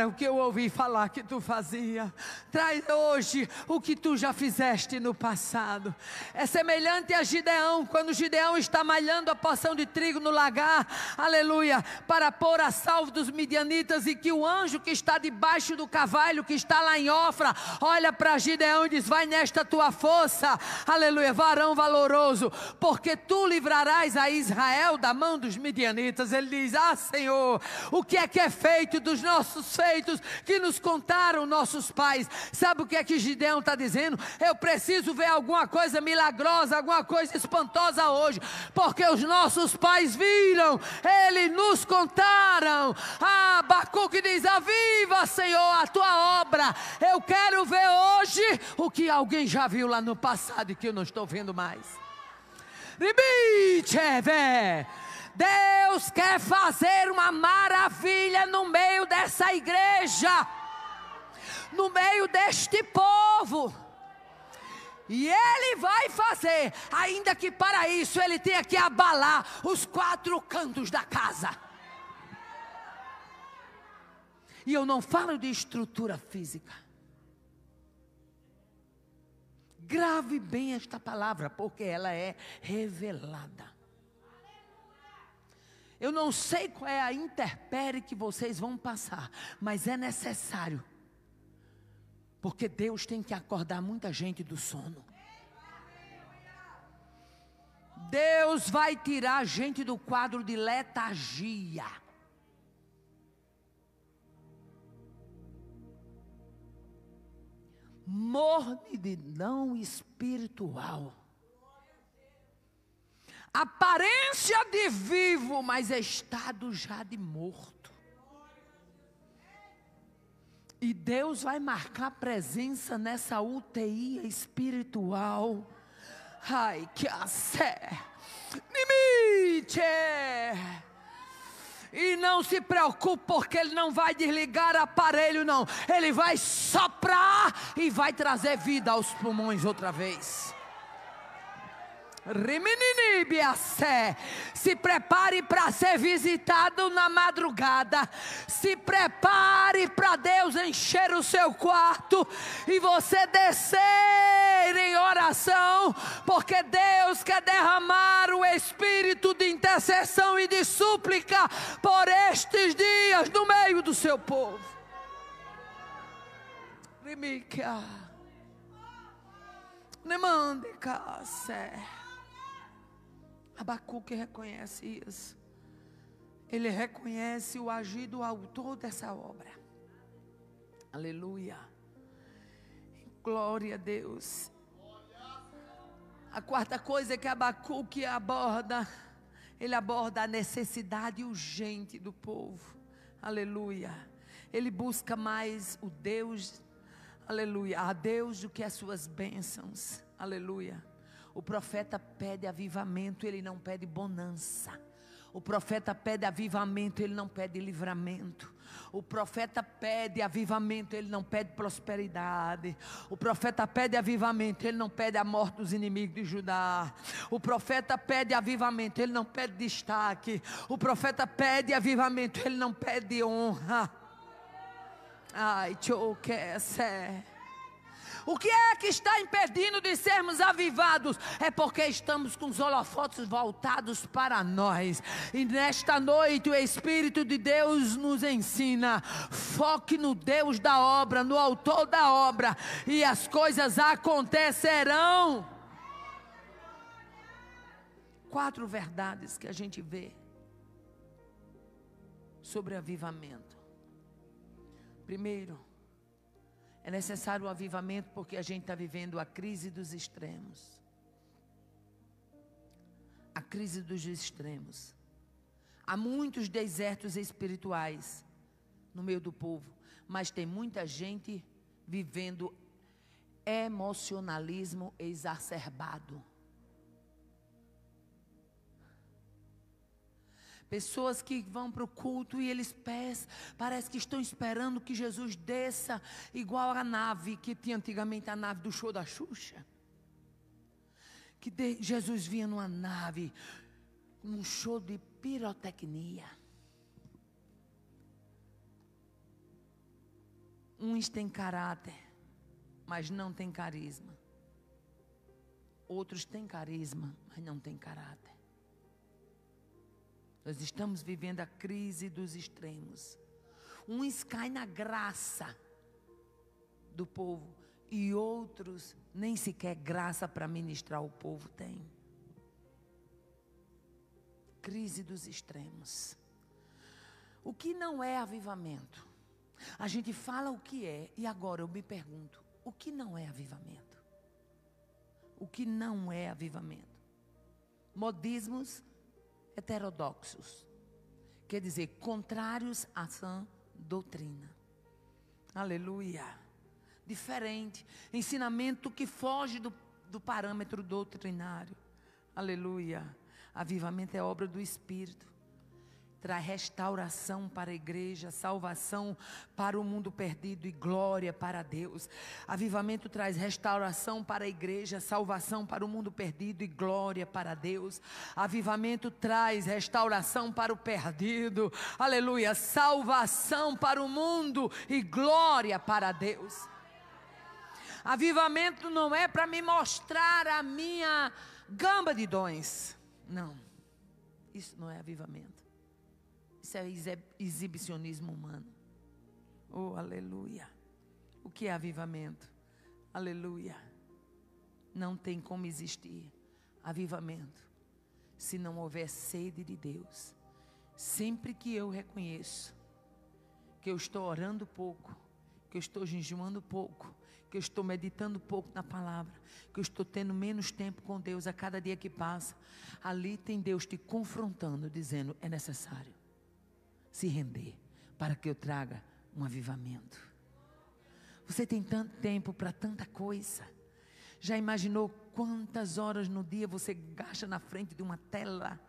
o que eu ouvi falar que tu fazia. Traz hoje o que tu já fizeste no passado. É semelhante a Gideão, quando Gideão está malhando a porção de trigo no lagar, aleluia, para pôr fora salvo dos midianitas, e que o anjo que está debaixo do cavalo, que está lá em Ofra, olha para Gideão e diz: vai nesta tua força, aleluia, varão valoroso, porque tu livrarás a Israel da mão dos midianitas. Ele diz: ah, Senhor, o que é feito dos nossos feitos que nos contaram nossos pais? Sabe o que é que Gideão está dizendo? Eu preciso ver alguma coisa milagrosa, alguma coisa espantosa hoje, porque os nossos pais viram, eles nos contaram. Ah, Abacuque diz: aviva, Senhor, a tua obra. Eu quero ver hoje o que alguém já viu lá no passado e que eu não estou vendo mais. Deus quer fazer uma maravilha no meio dessa igreja, no meio deste povo. E Ele vai fazer, ainda que para isso Ele tenha que abalar os 4 cantos da casa. E eu não falo de estrutura física. Grave bem esta palavra, porque ela é revelada. Eu não sei qual é a intempérie que vocês vão passar, mas é necessário. Porque Deus tem que acordar muita gente do sono. Deus vai tirar a gente do quadro de letargia. Mornidão espiritual. Aparência de vivo, mas estado já de morto. E Deus vai marcar presença nessa UTI espiritual. Ai, que assé. Limite. E não se preocupe, porque Ele não vai desligar aparelho, não. Ele vai soprar e vai trazer vida aos pulmões outra vez. Se prepare para ser visitado na madrugada. Se prepare para Deus encher o seu quarto e você descer em oração, porque Deus quer derramar o espírito de intercessão e de súplica por estes dias no meio do seu povo. Abacuque reconhece isso. Ele reconhece o agir do autor dessa obra. Aleluia. Glória a Deus. A quarta coisa que Abacuque aborda, ele aborda a necessidade urgente do povo. Aleluia. Ele busca mais o Deus, aleluia, a Deus do que as suas bênçãos. Aleluia. O profeta pede avivamento, ele não pede bonança. O profeta pede avivamento, ele não pede livramento. O profeta pede avivamento, ele não pede prosperidade. O profeta pede avivamento, ele não pede a morte dos inimigos de Judá. O profeta pede avivamento, ele não pede destaque. O profeta pede avivamento, ele não pede honra. Ai, o que é que está impedindo de sermos avivados? É porque estamos com os holofotes voltados para nós. E nesta noite o Espírito de Deus nos ensina: foque no Deus da obra, no autor da obra, e as coisas acontecerão. 4 verdades que a gente vê sobre avivamento. Primeiro, é necessário o avivamento porque a gente está vivendo a crise dos extremos. A crise dos extremos. Há muitos desertos espirituais no meio do povo, mas tem muita gente vivendo emocionalismo exacerbado. Pessoas que vão para o culto e eles parece que estão esperando que Jesus desça igual a nave que tinha antigamente, a nave do show da Xuxa. Jesus vinha numa nave, num show de pirotecnia. Uns têm caráter, mas não têm carisma. Outros têm carisma, mas não têm caráter. Nós estamos vivendo a crise dos extremos. Uns caem na graça do povo e outros nem sequer graça para ministrar o povo tem. Crise dos extremos. O que não é avivamento? A gente fala o que é e agora eu me pergunto, o que não é avivamento? O que não é avivamento? Modismos heterodoxos. Quer dizer, contrários à sã doutrina. Aleluia. Diferente. Ensinamento que foge do parâmetro doutrinário. Aleluia. Avivamento é obra do Espírito. Traz restauração para a igreja, salvação para o mundo perdido e glória para Deus. Avivamento traz restauração para a igreja, salvação para o mundo perdido e glória para Deus. Avivamento traz restauração para o perdido, aleluia, salvação para o mundo e glória para Deus. Avivamento não é para me mostrar a minha gama de dons, não, isso não é avivamento. Isso é exibicionismo humano. Oh, aleluia. O que é avivamento? Aleluia. Não tem como existir avivamento se não houver sede de Deus. Sempre que eu reconheço que eu estou orando pouco, que eu estou jejuando pouco, que eu estou meditando pouco na palavra, que eu estou tendo menos tempo com Deus a cada dia que passa, ali tem Deus te confrontando, dizendo, é necessário se render, para que eu traga um avivamento. Você tem tanto tempo para tanta coisa. Já imaginou quantas horas no dia você gasta na frente de uma tela?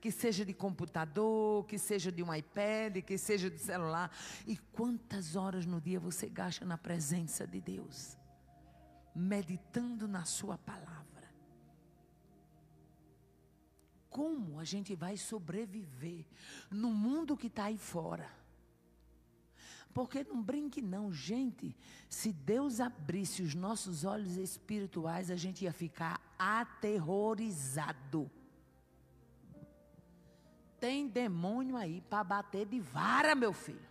Que seja de computador, que seja de um iPad, que seja de celular. E quantas horas no dia você gasta na presença de Deus? Meditando na sua palavra. Como a gente vai sobreviver no mundo que está aí fora? Porque não brinque não, gente. Se Deus abrisse os nossos olhos espirituais, a gente ia ficar aterrorizado. Tem demônio aí para bater de vara, meu filho.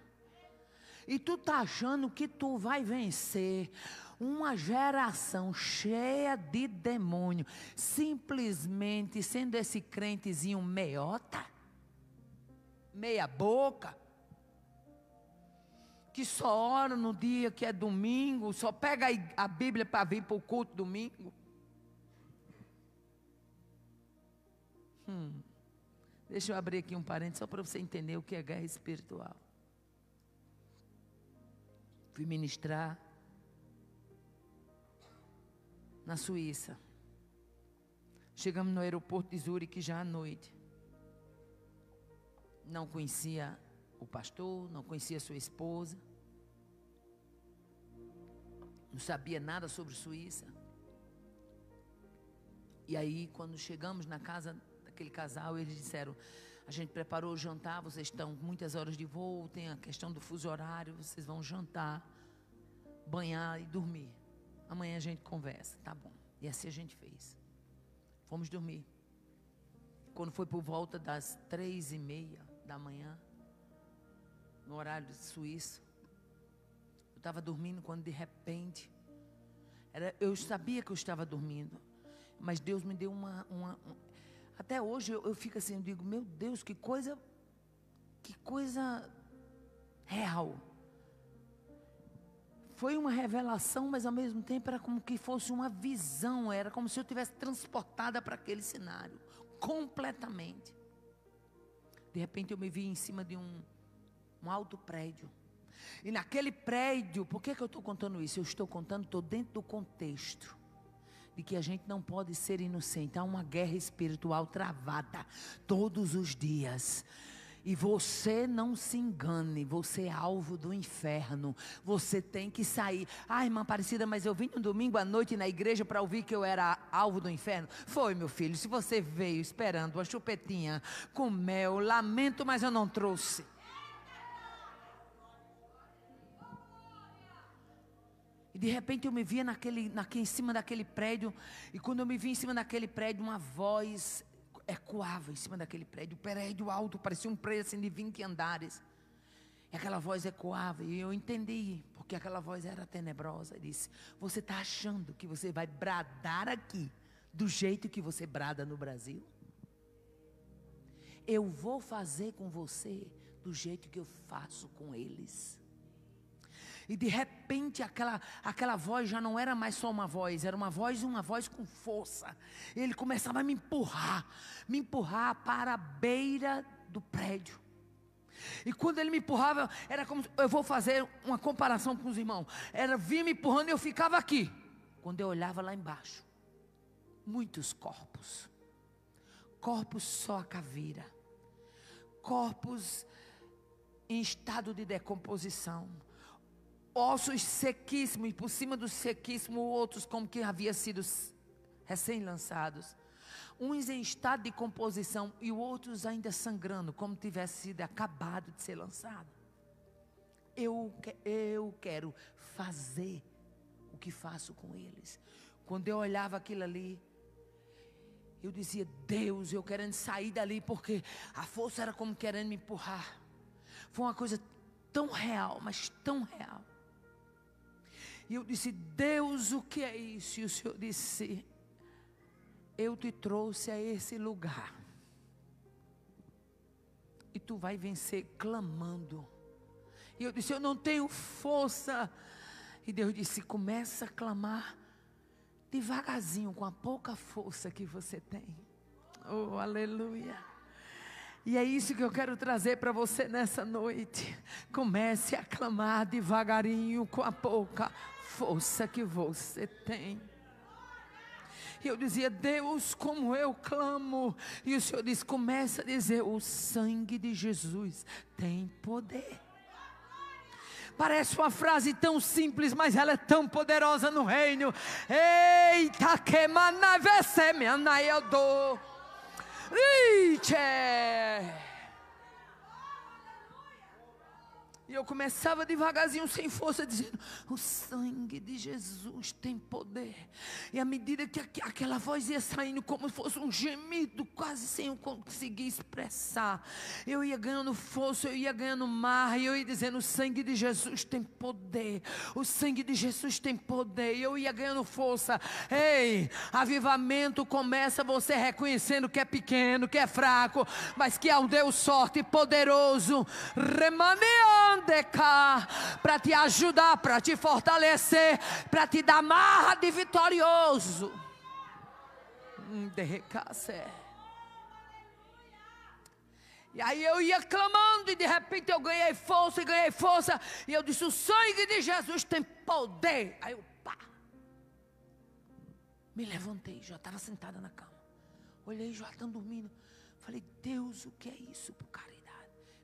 E tu tá achando que tu vai vencer uma geração cheia de demônio, simplesmente sendo esse crentezinho meiota, meia boca, que só ora no dia que é domingo, só pega a Bíblia para vir para o culto domingo. Deixa eu abrir aqui um parênteses só para você entender o que é guerra espiritual. Fui ministrar na Suíça. Chegamos no aeroporto de Zurique já à noite. Não conhecia o pastor, não conhecia sua esposa. Não sabia nada sobre Suíça. E aí, quando chegamos na casa daquele casal, eles disseram, a gente preparou o jantar, vocês estão muitas horas de voo, tem a questão do fuso horário, vocês vão jantar, banhar e dormir. Amanhã a gente conversa, tá bom. E assim a gente fez. Fomos dormir. Quando foi por volta das 3:30 da manhã, no horário suíço, eu estava dormindo quando de repente, eu sabia que eu estava dormindo, mas Deus me deu até hoje eu fico assim, eu digo, meu Deus, que coisa real. Foi uma revelação, mas ao mesmo tempo era como que fosse uma visão, era como se eu tivesse transportada para aquele cenário, completamente. De repente eu me vi em cima de um alto prédio. E naquele prédio, por que eu estou contando isso? Eu estou contando, estou dentro do contexto de que a gente não pode ser inocente. Há uma guerra espiritual travada todos os dias. E você não se engane, você é alvo do inferno. Você tem que sair. Ah, irmã Aparecida, mas eu vim no domingo à noite na igreja para ouvir que eu era alvo do inferno. Foi, meu filho, se você veio esperando uma chupetinha com mel, lamento, mas eu não trouxe. E de repente eu me via em cima daquele prédio. E quando eu me vi em cima daquele prédio, uma voz ecoava em cima daquele prédio alto, parecia um prédio assim de 20 andares. E aquela voz ecoava, e eu entendi, porque aquela voz era tenebrosa. Ele disse: você está achando que você vai bradar aqui do jeito que você brada no Brasil? Eu vou fazer com você do jeito que eu faço com eles. E de repente aquela voz já não era mais só uma voz, era uma voz com força. Ele começava a me empurrar para a beira do prédio. E quando ele me empurrava, era como, eu vou fazer uma comparação com os irmãos, era vir me empurrando e eu ficava aqui. Quando eu olhava lá embaixo, muitos corpos só a caveira, corpos em estado de decomposição, ossos sequíssimos, e por cima do sequíssimo outros como que haviam sido recém-lançados, uns em estado de composição e outros ainda sangrando, como tivesse sido acabado de ser lançado. Eu quero fazer o que faço com eles. Quando eu olhava aquilo ali, eu dizia: Deus, eu querendo sair dali, porque a força era como querendo me empurrar. Foi uma coisa tão real, mas tão real. E eu disse: Deus, o que é isso? E o Senhor disse: eu te trouxe a esse lugar, e tu vai vencer clamando. E eu disse: eu não tenho força. E Deus disse: começa a clamar devagarzinho, com a pouca força que você tem. Oh, aleluia. E é isso que eu quero trazer para você nessa noite. Comece a clamar devagarinho, com a pouca força que você tem. E eu dizia: Deus, como eu clamo. E o Senhor disse: começa a dizer: o sangue de Jesus tem poder. Parece uma frase tão simples, mas ela é tão poderosa no reino. Eita, que manavesse me anaiado. E eu começava devagarzinho, sem força, dizendo: o sangue de Jesus tem poder. E à medida que aquela voz ia saindo, como se fosse um gemido, quase sem eu conseguir expressar, eu ia ganhando força, eu ia ganhando marra, e eu ia dizendo: o sangue de Jesus tem poder, o sangue de Jesus tem poder. E eu ia ganhando força. Ei, avivamento começa você reconhecendo que é pequeno, que é fraco, mas que há um Deus forte e poderoso, remaneando para te ajudar, para te fortalecer, para te dar marra de vitorioso. E aí eu ia clamando, e de repente eu ganhei força, e eu disse: o sangue de Jesus tem poder. Aí eu me levantei, já estava sentada na cama, olhei, já estão dormindo. Falei: Deus, o que é isso, por caridade?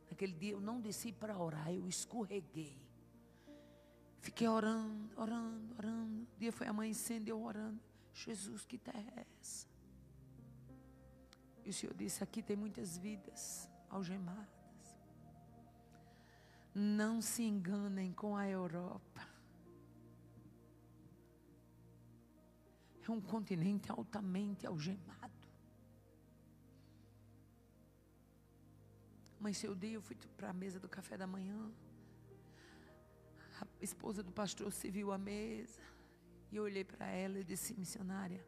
Naquele dia eu não desci para orar, eu escorreguei. Fiquei orando. O dia foi amanhecendo, eu orando: Jesus, que terra é essa? E o Senhor disse: aqui tem muitas vidas algemadas. Não se enganem com a Europa. É um continente altamente algemado. Amanheceu o dia, eu fui para a mesa do café da manhã. A esposa do pastor se viu à mesa. E eu olhei para ela e disse: missionária,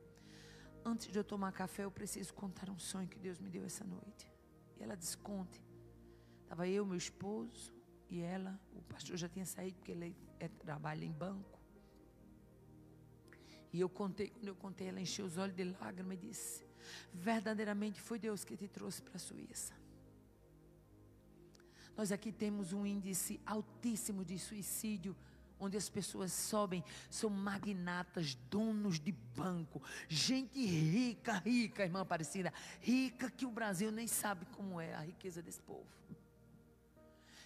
antes de eu tomar café, eu preciso contar um sonho que Deus me deu essa noite. E ela disse: conte. Estava eu, meu esposo e ela. O pastor já tinha saído, porque ele trabalha em banco. E eu contei. Quando eu contei, ela encheu os olhos de lágrimas e disse: verdadeiramente foi Deus que te trouxe para a Suíça. Nós aqui temos um índice altíssimo de suicídio, onde as pessoas sobem, são magnatas, donos de banco, gente rica, irmã Aparecida, rica que o Brasil nem sabe como é a riqueza desse povo.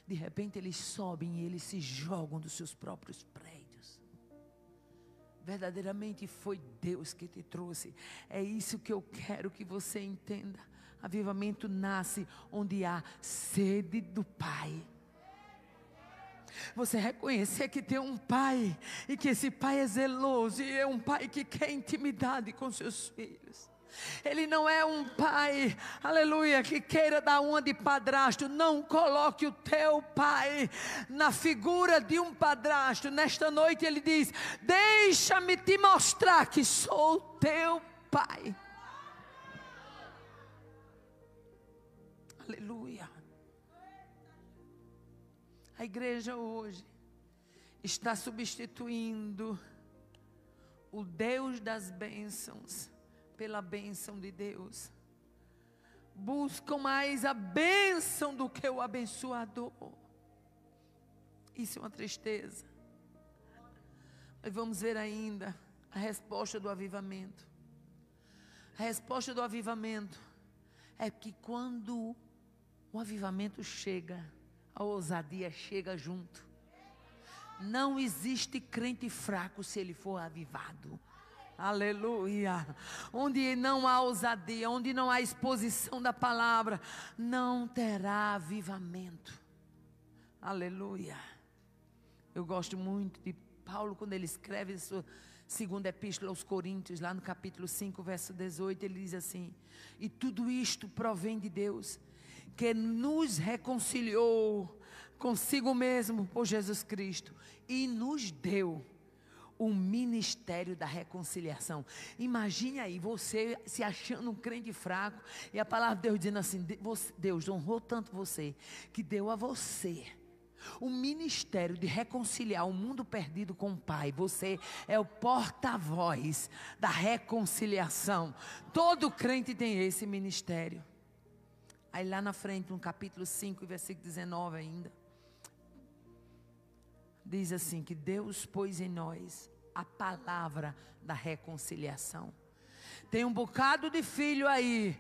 De repente eles sobem e eles se jogam dos seus próprios prédios. Verdadeiramente foi Deus que te trouxe. É isso que eu quero que você entenda. Avivamento nasce onde há sede do Pai. Você reconhecer que tem um Pai, e que esse Pai é zeloso, e é um Pai que quer intimidade com seus filhos. Ele não é um pai, aleluia, que queira dar uma de padrasto. Não coloque o teu pai na figura de um padrasto. Nesta noite ele diz: deixa-me te mostrar que sou teu pai. Aleluia. A igreja hoje está substituindo o Deus das bênçãos pela bênção de Deus. Buscam mais a bênção do que o abençoador. Isso é uma tristeza. Mas vamos ver ainda a resposta do avivamento. A resposta do avivamento é que quando o avivamento chega, a ousadia chega junto. Não existe crente fraco se ele for avivado. Aleluia. Onde não há ousadia, onde não há exposição da palavra, não terá avivamento. Aleluia. Eu gosto muito de Paulo, quando ele escreve a sua segunda epístola aos Coríntios, lá no capítulo 5, verso 18, ele diz assim: e tudo isto provém de Deus, que nos reconciliou consigo mesmo por Jesus Cristo e nos deu o ministério da reconciliação. Imagine aí, você se achando um crente fraco, e a palavra de Deus dizendo assim: Deus honrou tanto você, que deu a você o ministério de reconciliar o mundo perdido com o Pai. Você é o porta-voz da reconciliação. Todo crente tem esse ministério. Aí lá na frente, no capítulo 5, versículo 19 ainda, diz assim, que Deus pôs em nós a palavra da reconciliação. Tem um bocado de filho aí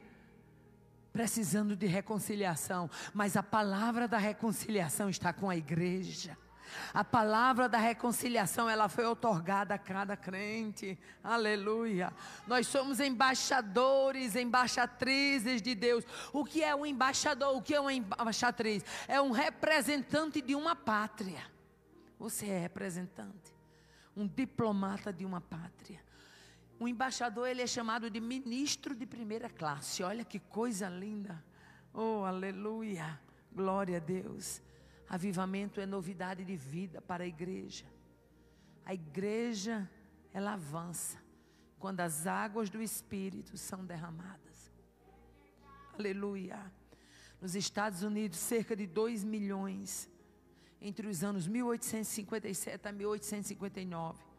precisando de reconciliação, mas a palavra da reconciliação está com a igreja. A palavra da reconciliação, ela foi outorgada a cada crente. Aleluia. Nós somos embaixadores, embaixatrizes de Deus. O que é um embaixador? O que é uma embaixatriz? É um representante de uma pátria. Você é representante, um diplomata de uma pátria. Um embaixador, ele é chamado de ministro de primeira classe. Olha que coisa linda. Oh, aleluia. Glória a Deus. Avivamento é novidade de vida para a igreja. A igreja, ela avança quando as águas do Espírito são derramadas. Aleluia. Nos Estados Unidos, cerca de 2 milhões, entre os anos 1857 a 1859.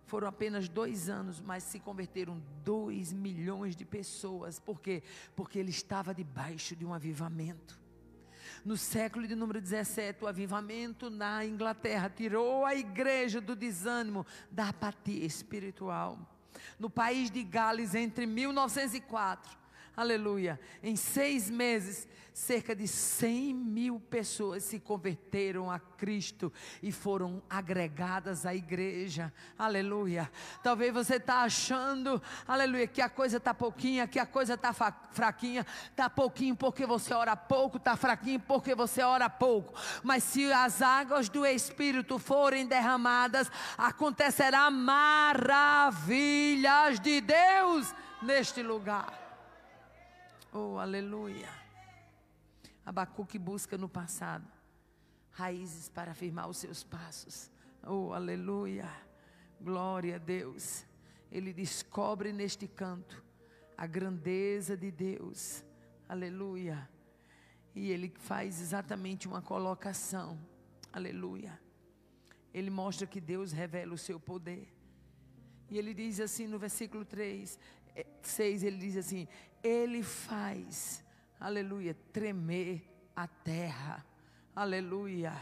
Foram apenas 2 anos, mas se converteram 2 milhões de pessoas. Por quê? Porque ele estava debaixo de um avivamento. No século de número 17, o avivamento na Inglaterra tirou a igreja do desânimo, da apatia espiritual. No país de Gales, entre 1904, aleluia, em 6 meses, cerca de 100 mil pessoas se converteram a Cristo e foram agregadas à igreja. Aleluia. Talvez você está achando, aleluia, que a coisa está pouquinha, que a coisa está fraquinha. Está pouquinho porque você ora pouco, está fraquinho porque você ora pouco. Mas se as águas do Espírito forem derramadas, acontecerá maravilhas de Deus neste lugar. Oh, aleluia. Abacuque busca no passado raízes para afirmar os seus passos. Oh, aleluia. Glória a Deus. Ele descobre neste canto a grandeza de Deus. Aleluia. E ele faz exatamente uma colocação. Aleluia. Ele mostra que Deus revela o seu poder. E ele diz assim no versículo 6, ele diz assim: ele faz, aleluia, tremer a terra. Aleluia.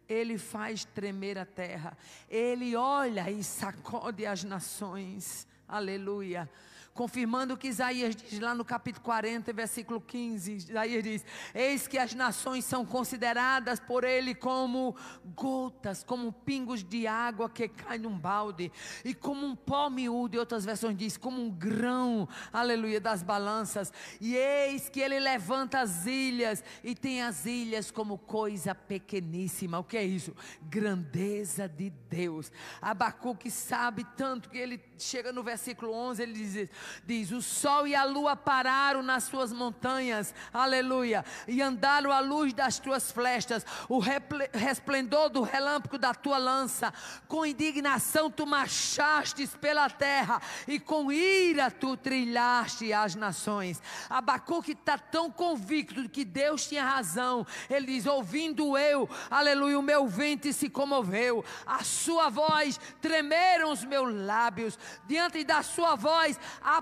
Ele faz tremer a terra. Ele olha e sacode as nações. Aleluia. Confirmando o que Isaías diz lá no capítulo 40, versículo 15. Isaías diz: eis que as nações são consideradas por ele como gotas, como pingos de água que cai num balde, e como um pó miúdo. E outras versões diz como um grão, aleluia, das balanças. E eis que ele levanta as ilhas, e tem as ilhas como coisa pequeníssima. O que é isso? Grandeza de Deus. Abacuque sabe tanto que ele chega no versículo 11, ele diz: o sol e a lua pararam nas suas montanhas, aleluia, e andaram à luz das tuas flechas, o resplendor do relâmpago da tua lança. Com indignação tu marchastes pela terra, e com ira tu trilhaste as nações. Abacuque está tão convicto de que Deus tinha razão. Ele diz: ouvindo eu, aleluia, o meu ventre se comoveu, a sua voz tremeram os meus lábios, diante da sua voz a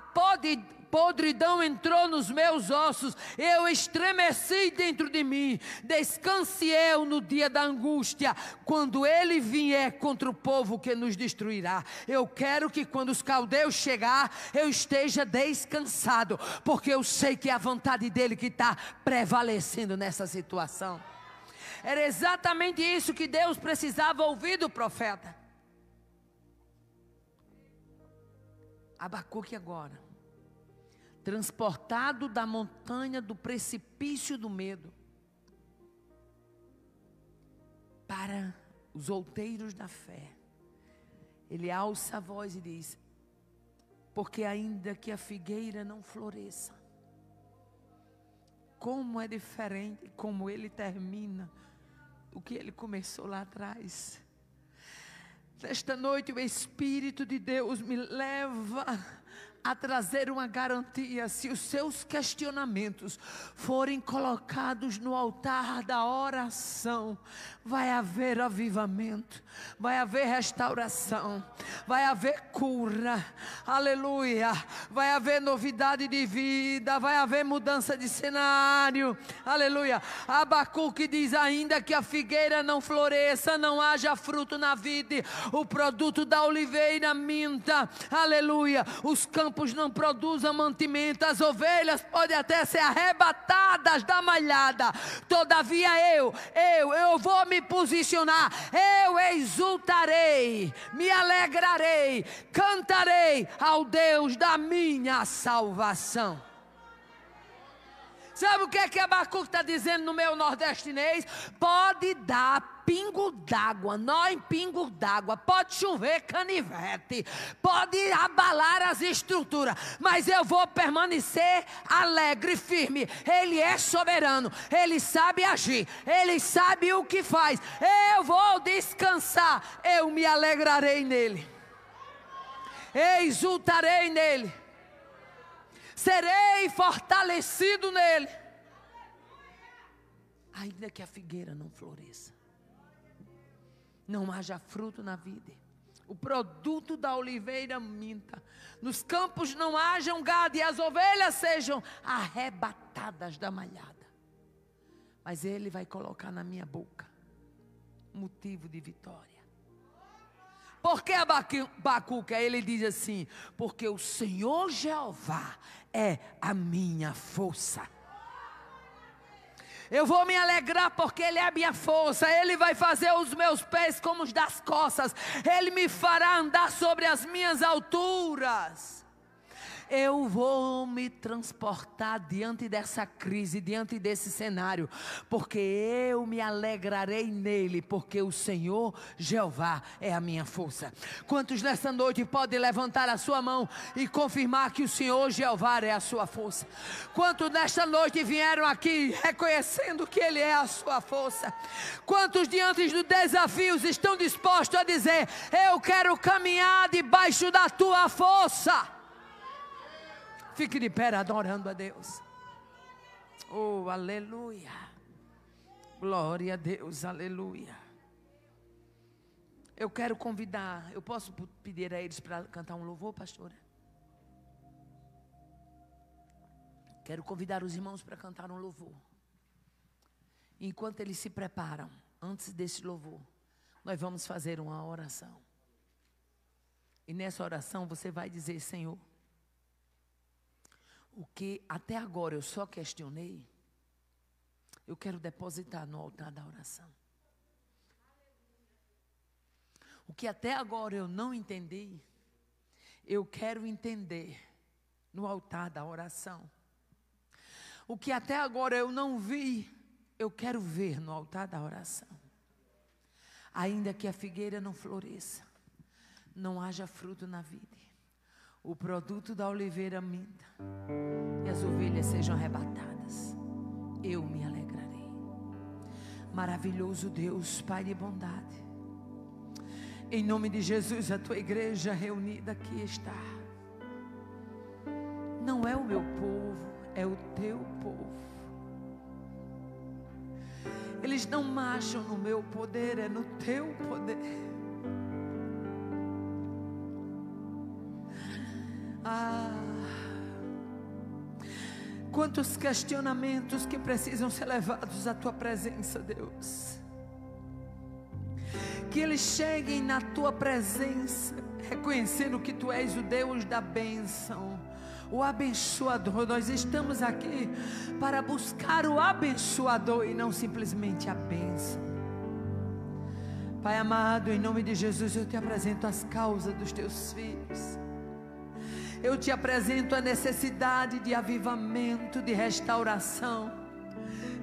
podridão entrou nos meus ossos, eu estremeci dentro de mim. Descanse eu no dia da angústia, quando ele vier contra o povo que nos destruirá. Eu quero que quando os caldeus chegar, eu esteja descansado, porque eu sei que é a vontade dele que está prevalecendo nessa situação. Era exatamente isso que Deus precisava ouvir do profeta. Abacuque agora, transportado da montanha do precipício do medo, para os outeiros da fé, ele alça a voz e diz: porque ainda que a figueira não floresça, como é diferente como ele termina o que ele começou lá atrás. Nesta noite o Espírito de Deus me leva a trazer uma garantia. Se os seus questionamentos forem colocados no altar da oração, vai haver avivamento, vai haver restauração, vai haver cura, aleluia, vai haver novidade de vida, vai haver mudança de cenário, aleluia. Abacuque diz: ainda que a figueira não floresça, não haja fruto na vide, o produto da oliveira minta, aleluia, os campos não produzam mantimento, as ovelhas podem até ser arrebatadas da malhada, todavia eu vou me posicionar, eu exultarei, me alegrarei, cantarei ao Deus da minha salvação. Sabe o que é que Abacuque está dizendo no meu nordestinês? Pode dar pingo d'água, nó em pingo d'água, pode chover canivete, pode abalar as estruturas, mas eu vou permanecer alegre e firme. Ele é soberano, ele sabe agir, ele sabe o que faz. Eu vou descansar, eu me alegrarei nele, exultarei nele, serei fortalecido nele. Ainda que a figueira não floresça, não haja fruto na vide, o produto da oliveira minta, nos campos não hajam gado e as ovelhas sejam arrebatadas da malhada, mas ele vai colocar na minha boca motivo de vitória. Por que Abacuque? Ele diz assim: porque o Senhor Jeová é a minha força. Eu vou me alegrar porque Ele é a minha força. Ele vai fazer os meus pés como os das costas. Ele me fará andar sobre as minhas alturas. Eu vou me transportar diante dessa crise, diante desse cenário, porque eu me alegrarei nele, porque o Senhor Jeová é a minha força. Quantos nessa noite podem levantar a sua mão e confirmar que o Senhor Jeová é a sua força? Quantos nesta noite vieram aqui reconhecendo que Ele é a sua força? Quantos diante dos desafios estão dispostos a dizer: eu quero caminhar debaixo da tua força? Fique de pé adorando a Deus. Oh, aleluia. Glória a Deus, aleluia. Eu quero convidar, eu posso pedir a eles para cantar um louvor, pastora? Quero convidar os irmãos para cantar um louvor. Enquanto eles se preparam, antes desse louvor, nós vamos fazer uma oração. E nessa oração você vai dizer: Senhor, o que até agora eu só questionei, eu quero depositar no altar da oração. O que até agora eu não entendi, eu quero entender no altar da oração. O que até agora eu não vi, eu quero ver no altar da oração. Ainda que a figueira não floresça, não haja fruto na vide, o produto da oliveira minta e as ovelhas sejam arrebatadas, eu me alegrarei. Maravilhoso Deus, Pai de bondade, em nome de Jesus, a tua igreja reunida aqui está. Não é o meu povo, é o teu povo. Eles não marcham no meu poder, é no teu poder. Quantos questionamentos que precisam ser levados à tua presença, Deus. Que eles cheguem na tua presença reconhecendo que tu és o Deus da bênção, o abençoador. Nós estamos aqui para buscar o abençoador e não simplesmente a bênção. Pai amado, em nome de Jesus, eu te apresento as causas dos teus filhos. Eu te apresento a necessidade de avivamento, de restauração,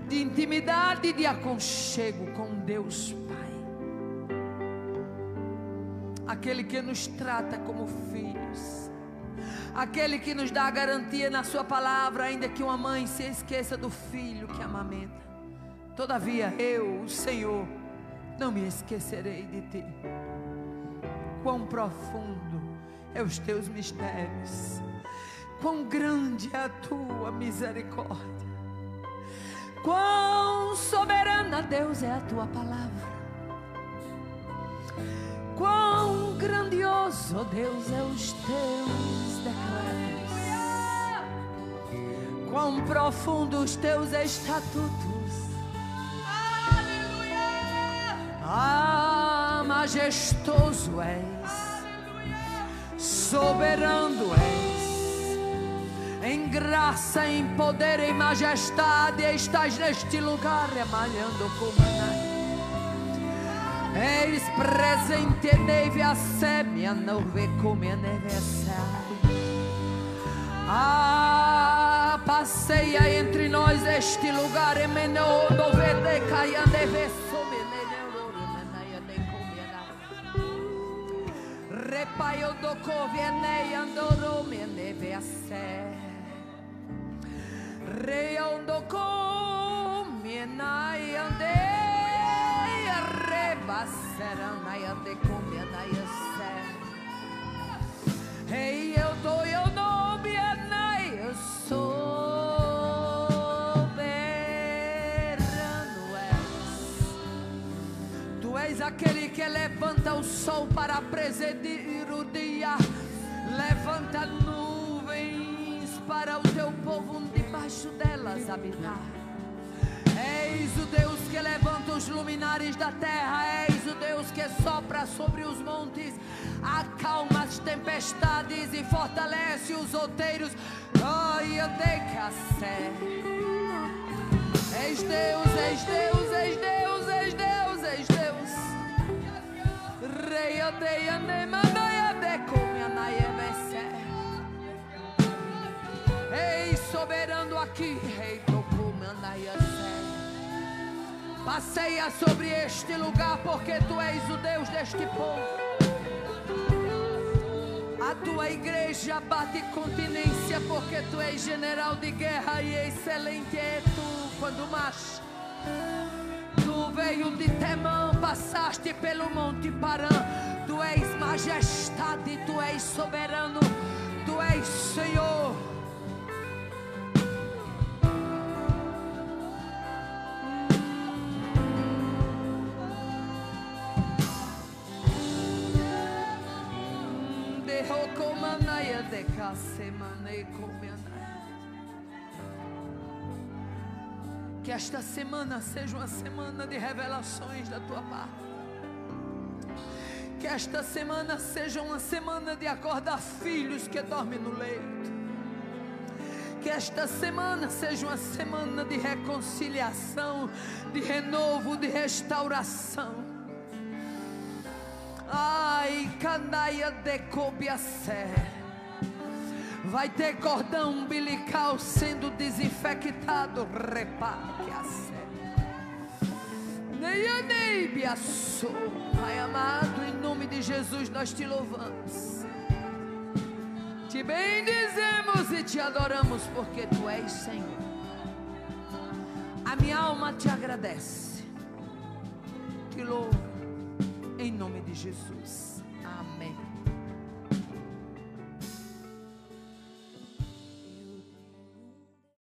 de intimidade e de aconchego com Deus Pai. Aquele que nos trata como filhos, aquele que nos dá a garantia na sua palavra, ainda que uma mãe se esqueça do filho que amamenta. Todavia eu, o Senhor, não me esquecerei de ti. Quão profundo é os teus mistérios, quão grande é a tua misericórdia, quão soberana, Deus, é a tua palavra, quão grandioso, Deus, é os teus decretos, quão profundo os teus estatutos. Ah, majestoso és, soberano és, em graça, em poder, em majestade estás neste lugar, emalhando como eis presente neve a semia, não vê como a neve ah, passeia entre nós este lugar, e menor do verde caia neve some. Pai, eu dou coviene andoro me neve a sé. Rei ando com me nai ande arreba será nai ande com me nai sé. Rei eu não me nai eu soberano és. Tu és aquele que levanta o sol para presidir o dia, levanta nuvens para o teu povo debaixo delas habitar. És o Deus que levanta os luminares da terra, és o Deus que sopra sobre os montes, acalma as tempestades e fortalece os outeiros. És Deus, és Deus, és Deus, és Deus, és Deus. Rei odeia me mandaia de come anaia. Ei, soberano aqui, rei do come anaia. Passeia sobre este lugar, porque tu és o Deus deste povo. A tua igreja bate continência, porque tu és general de guerra e excelente é tu quando marcha. Tu veio de Temã, passaste pelo Monte Parã. Tu és majestade, tu és soberano, tu és Senhor. Que esta semana seja uma semana de revelações da tua parte. Que esta semana seja uma semana de acordar filhos que dormem no leito. Que esta semana seja uma semana de reconciliação, de renovo, de restauração. Ai, candaia de cobiacé. Vai ter cordão umbilical sendo desinfectado. Repaque-se. Pai amado, em nome de Jesus nós te louvamos. Te Te bendizemos e te adoramos, porque tu és Senhor. A minha alma te agradece, te louvo, em nome de Jesus. Amém.